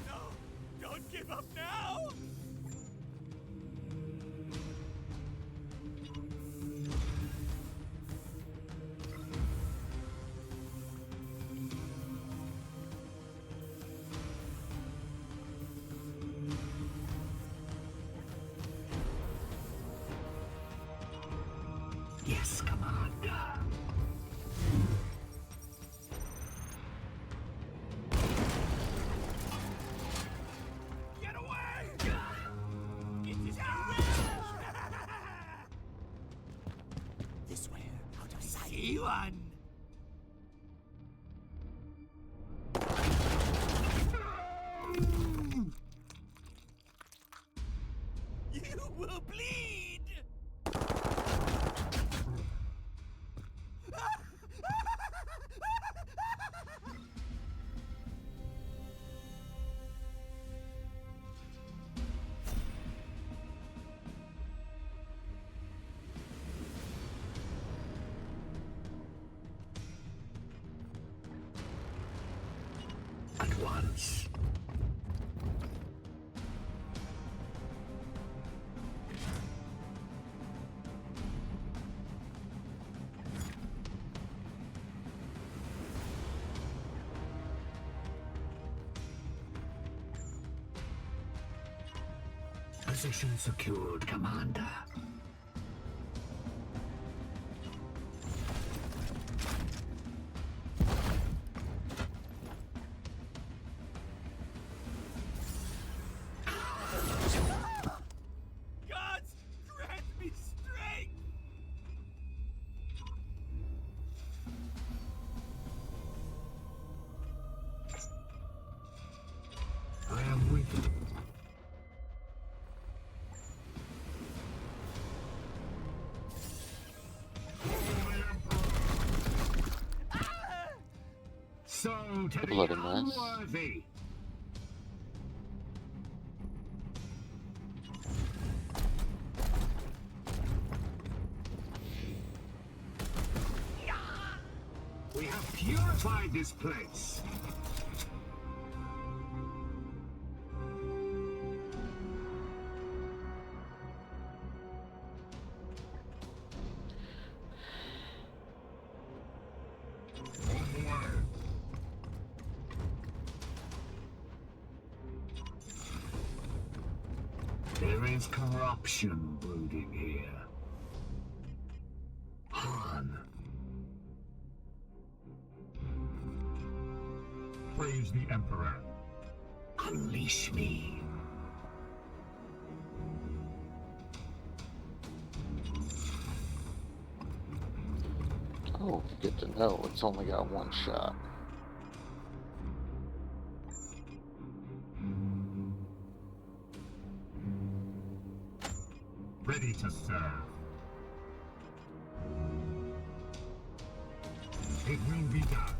No! Don't give up now! Yes, Commander. Get away! It is this way, out of sight. See one. You will bleed. At once. Position secured, Commander. Gods, grant me strength. Woe to the Bloody mess. unworthy! We have purified this place. There is corruption brooding here. Han. Praise the Emperor. Unleash me. Oh, good to know. It's only got one shot. Ready to serve. It will be done.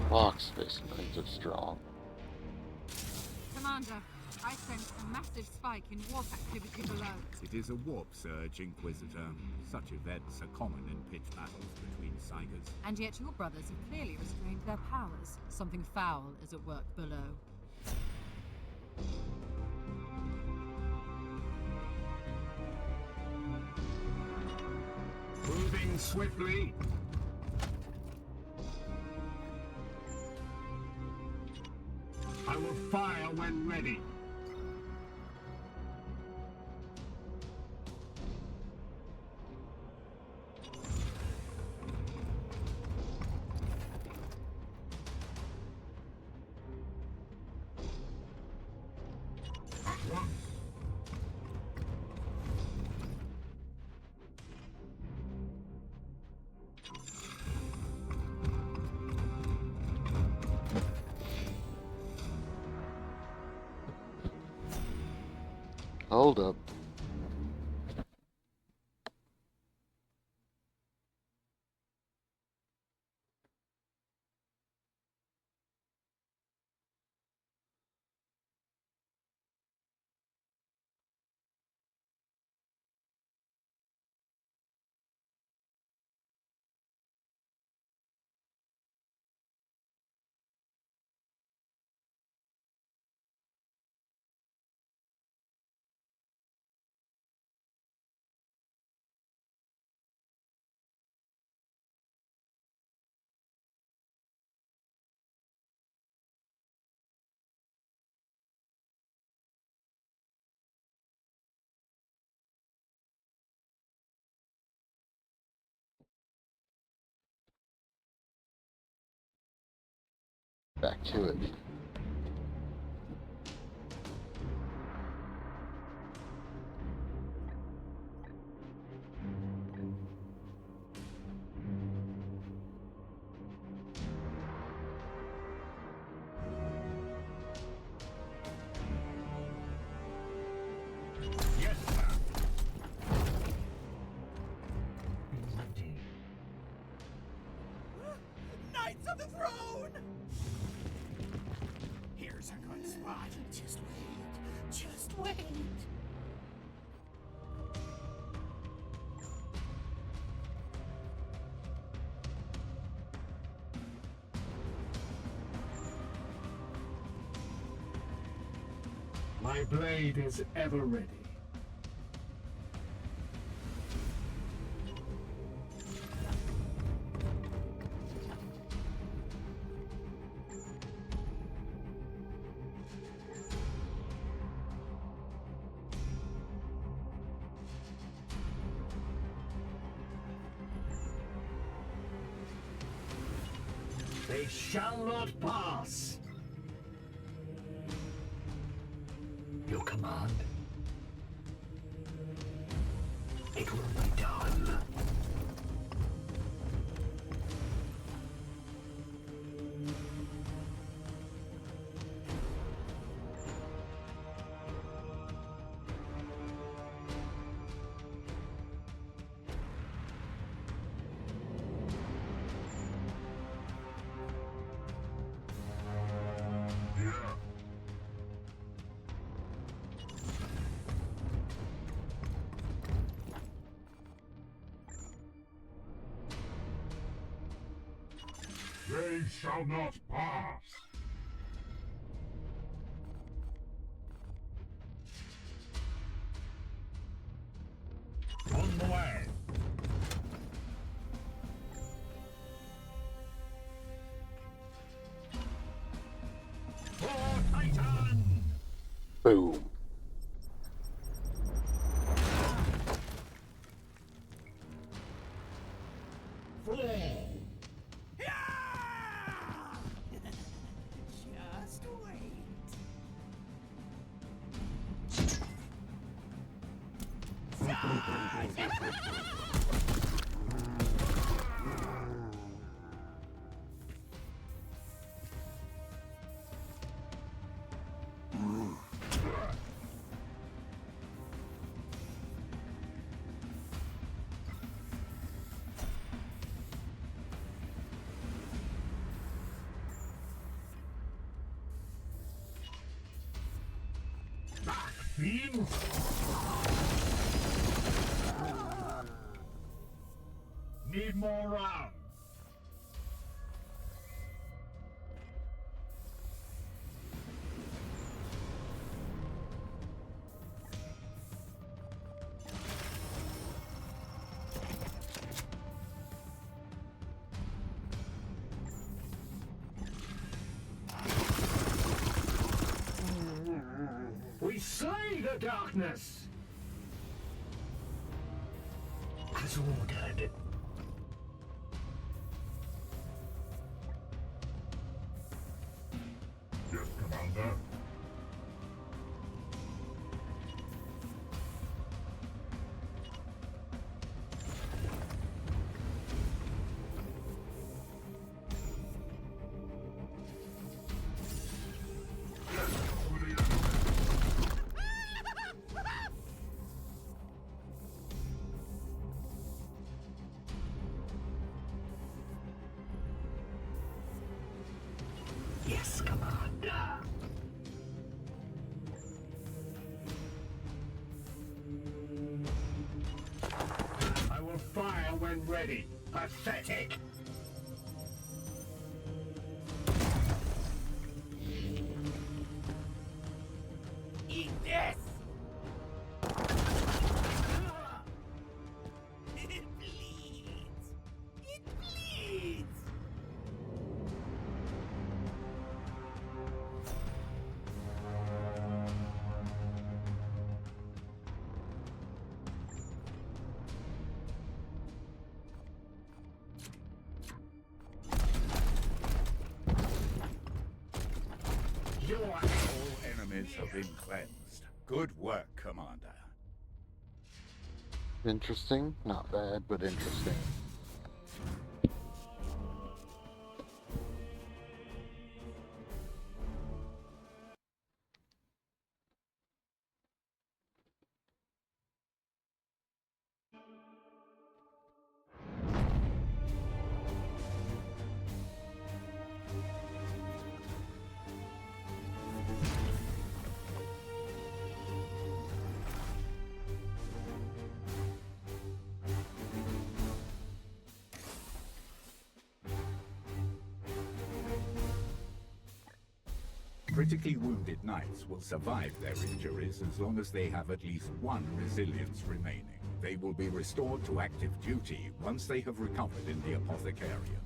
Fox Space Marines are strong. Commander, I sense a massive spike in warp activity below. It is a warp surge, Inquisitor. Such events are common in pitch battles between Cygers. And yet your brothers have clearly restrained their powers. Something foul is at work below. Moving swiftly. I will fire when ready. At once. Hold up. Back to it. Yes, sir. Knights of the Throne! Here's a good spot. Just wait. Just wait. My blade is ever ready. They shall not pass. your command. It will be done. They shall not pass! On the way! For Titan! Boom. For Just wait. fiends! Need more rounds! We slay the darkness! As ordered. Yes, Commander. Yes, Commander. I will fire when ready. Pathetic. Eat this! It bleeds! It bleeds! All enemies have been cleansed. Good work, Commander. Interesting. Not bad, but interesting. Critically wounded knights will survive their injuries as long as they have at least one resilience remaining. They will be restored to active duty once they have recovered in the apothecarium.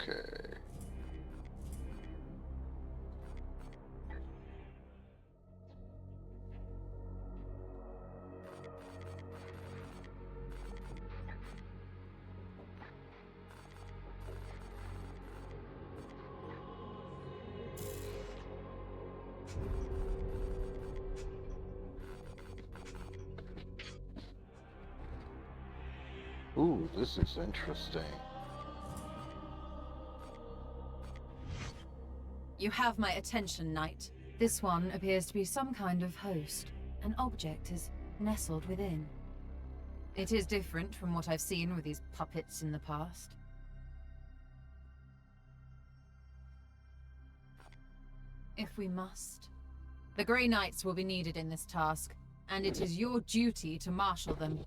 Okay. Ooh, this is interesting. You have my attention, Knight. This one appears to be some kind of host. An object is nestled within. It is different from what I've seen with these puppets in the past. If we must. The Grey Knights will be needed in this task, and it is your duty to marshal them.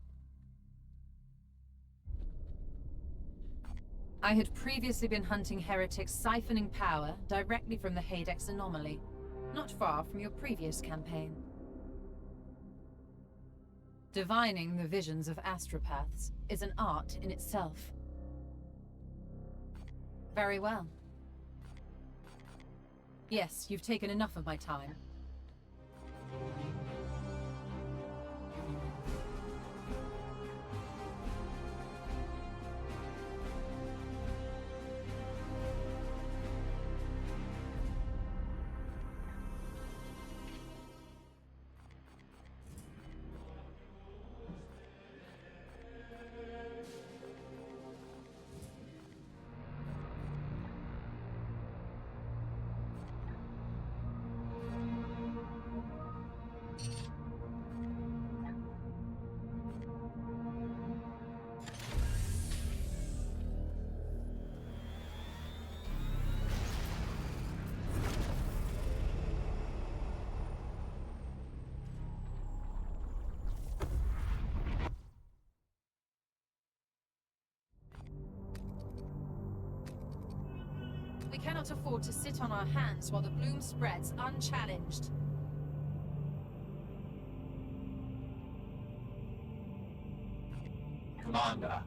I had previously been hunting heretics siphoning power directly from the Hadex anomaly, not far from your previous campaign. Divining the visions of astropaths is an art in itself. Very well. Yes, you've taken enough of my time. We cannot afford to sit on our hands while the bloom spreads unchallenged. Commander.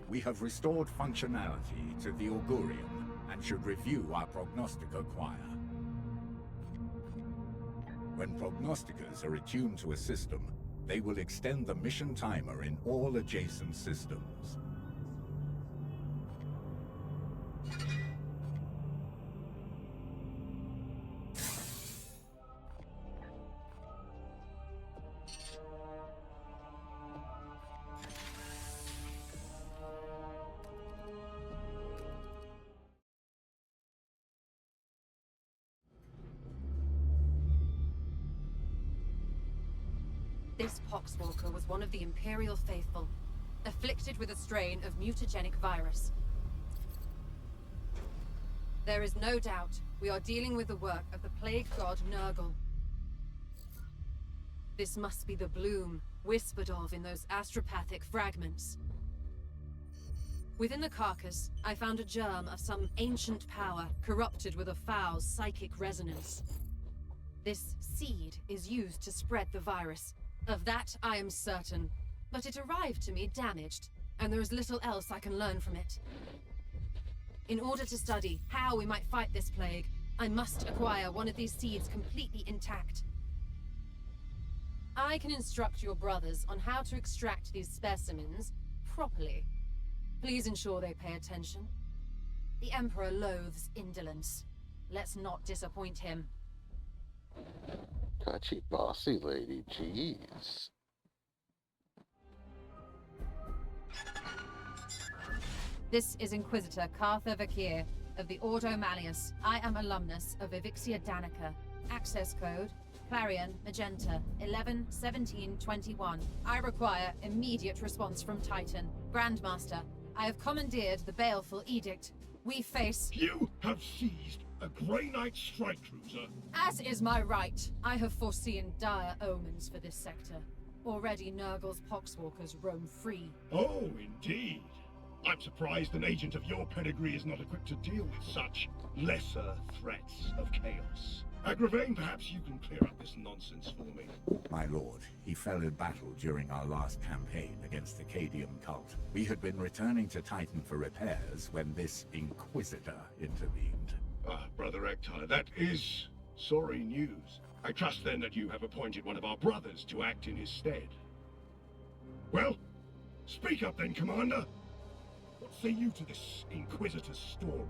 We have restored functionality to the Augurium and should review our Prognostica choir. When Prognosticas are attuned to a system, they will extend the mission timer in all adjacent systems. This Poxwalker was one of the Imperial Faithful, afflicted with a strain of mutagenic virus. There is no doubt we are dealing with the work of the plague god Nurgle. This must be the bloom whispered of in those astropathic fragments. Within the carcass, I found a germ of some ancient power corrupted with a foul psychic resonance. This seed is used to spread the virus. Of that, I am certain. But it arrived to me damaged, and there is little else I can learn from it. In order to study how we might fight this plague, I must acquire one of these seeds completely intact. I can instruct your brothers on how to extract these specimens properly. Please ensure they pay attention. The Emperor loathes indolence. Let's not disappoint him. Touchy bossy lady, jeez. This is Inquisitor Cartha Vakir of the Ordo Malleus. I am alumnus of Evixia Danica. Access code Clarion Magenta 111721. I require immediate response from Titan. Grandmaster, I have commandeered the baleful edict. We face... You have seized a Grey Knight strike cruiser. As is my right, I have foreseen dire omens for this sector. Already Nurgle's poxwalkers roam free. Oh, indeed. I'm surprised an agent of your pedigree is not equipped to deal with such lesser threats of chaos. Agravain, perhaps you can clear up this nonsense for me. My lord, he fell in battle during our last campaign against the Cadium cult. We had been returning to Titan for repairs when this Inquisitor intervened. Ah, Brother Ektar, that is sorry news. I trust then that you have appointed one of our brothers to act in his stead. Well, speak up then, Commander. What say you to this Inquisitor's story?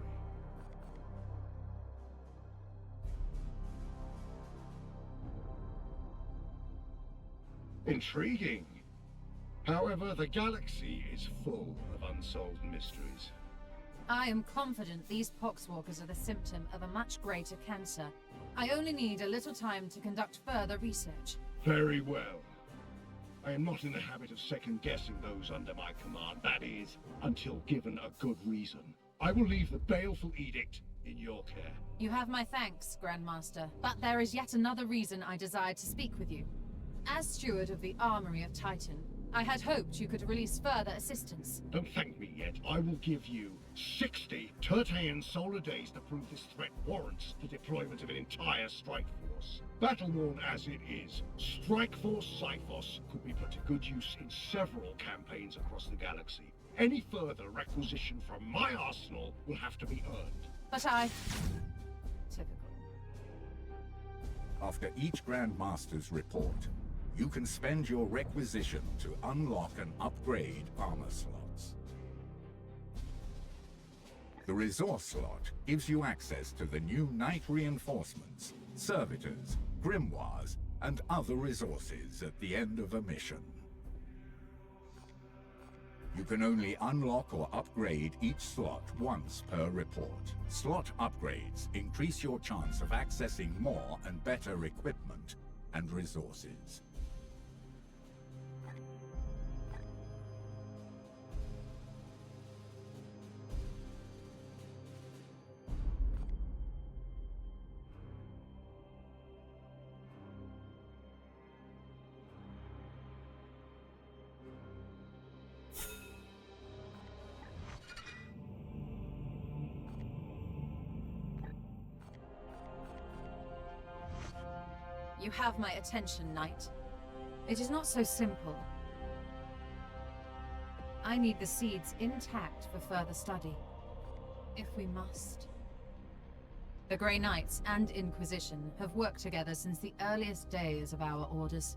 Intriguing. However, the galaxy is full of unsolved mysteries. I am confident these poxwalkers are the symptom of a much greater cancer. I only need a little time to conduct further research. Very well. I am not in the habit of second-guessing those under my command, that is, until given a good reason. I will leave the baleful edict in your care. You have my thanks, Grandmaster, but there is yet another reason I desire to speak with you. As steward of the Armory of Titan, I had hoped you could release further assistance. Don't thank me yet. I will give you 60 Tertean solar days to prove this threat warrants the deployment of an entire strike force. Battle-worn as it is, Strike Force Cyphos could be put to good use in several campaigns across the galaxy. Any further requisition from my arsenal will have to be earned. But I... Typical. After each Grandmaster's report, you can spend your requisition to unlock and upgrade armor slots. The resource slot gives you access to the new Knight reinforcements, servitors, grimoires, and other resources at the end of a mission. You can only unlock or upgrade each slot once per report. Slot upgrades increase your chance of accessing more and better equipment and resources. You have my attention, Knight. It is not so simple. I need the seeds intact for further study. If we must. The Grey Knights and Inquisition have worked together since the earliest days of our orders.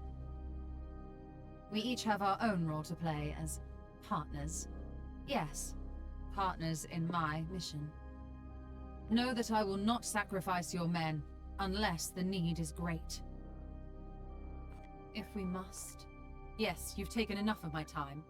We each have our own role to play as partners. Yes, partners in my mission. Know that I will not sacrifice your men unless the need is great. If we must. Yes, you've taken enough of my time.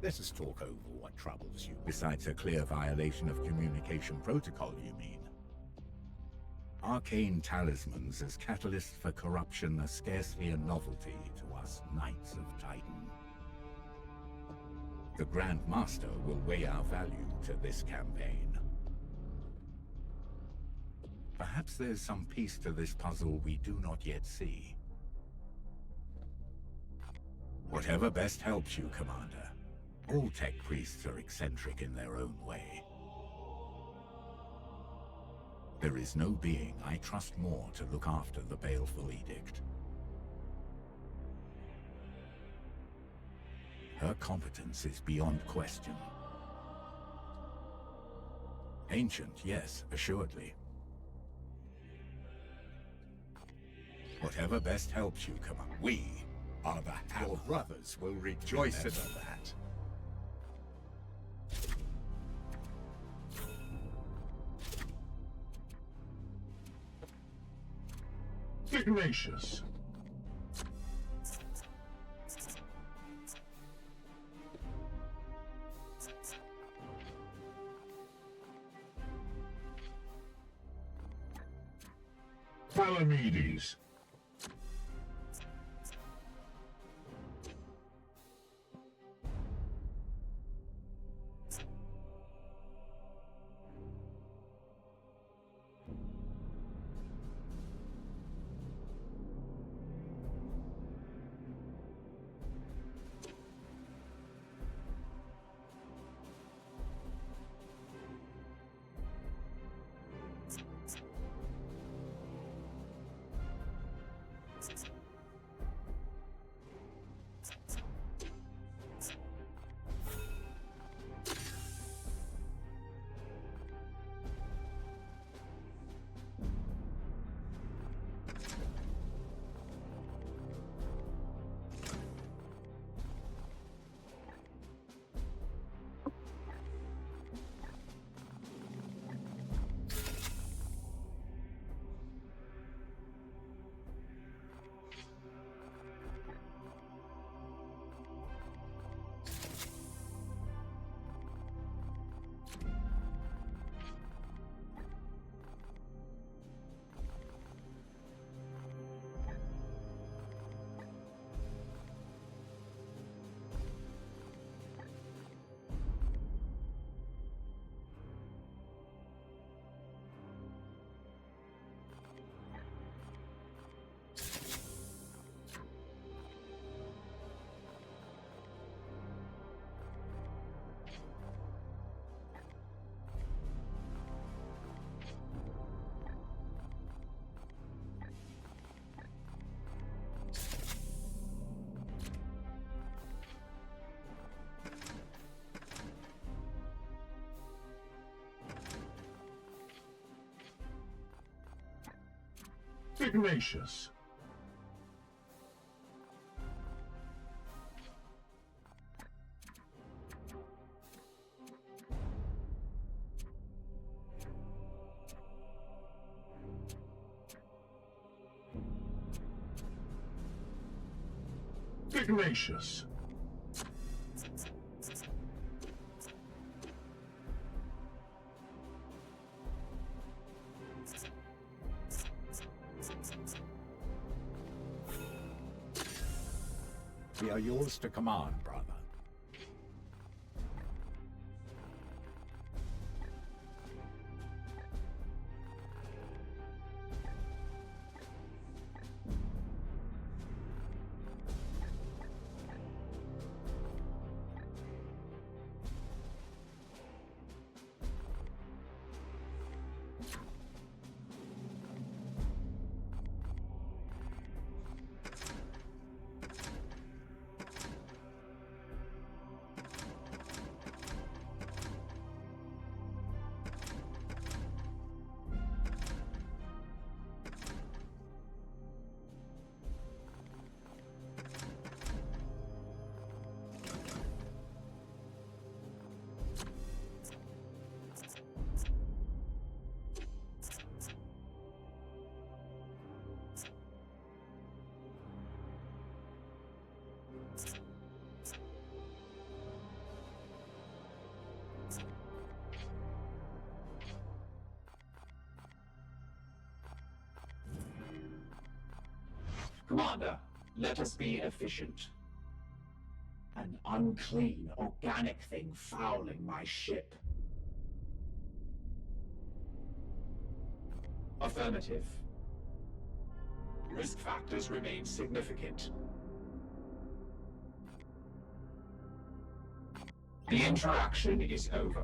Let us talk over what troubles you, besides a clear violation of communication protocol, you mean? Arcane talismans as catalysts for corruption are scarcely a novelty to us Knights of Titan. The Grand Master will weigh our value to this campaign. Perhaps there's some piece to this puzzle we do not yet see. Whatever best helps you, Commander. All tech priests are eccentric in their own way. There is no being I trust more to look after the Baleful Edict. Her competence is beyond question. Ancient, yes, assuredly. Whatever best helps you, Commander. We are the hammer. Your brothers will rejoice in that. Ignatius. Palamedes. Ignatius. Ignatius. We are yours to command, brother. Commander, let us be efficient. An unclean, organic thing fouling my ship. Affirmative. Risk factors remain significant. The interaction is over.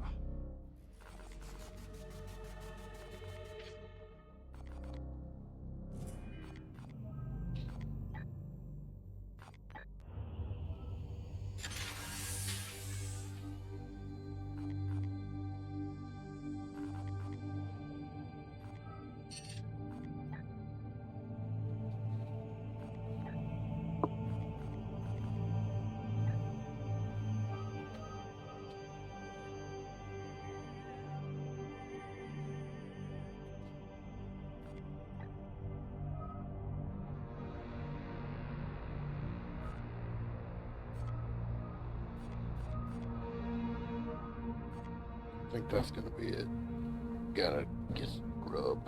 I think that's gonna be it. Gotta get some grub.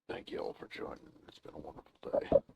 Thank you all for joining. It's been a wonderful day.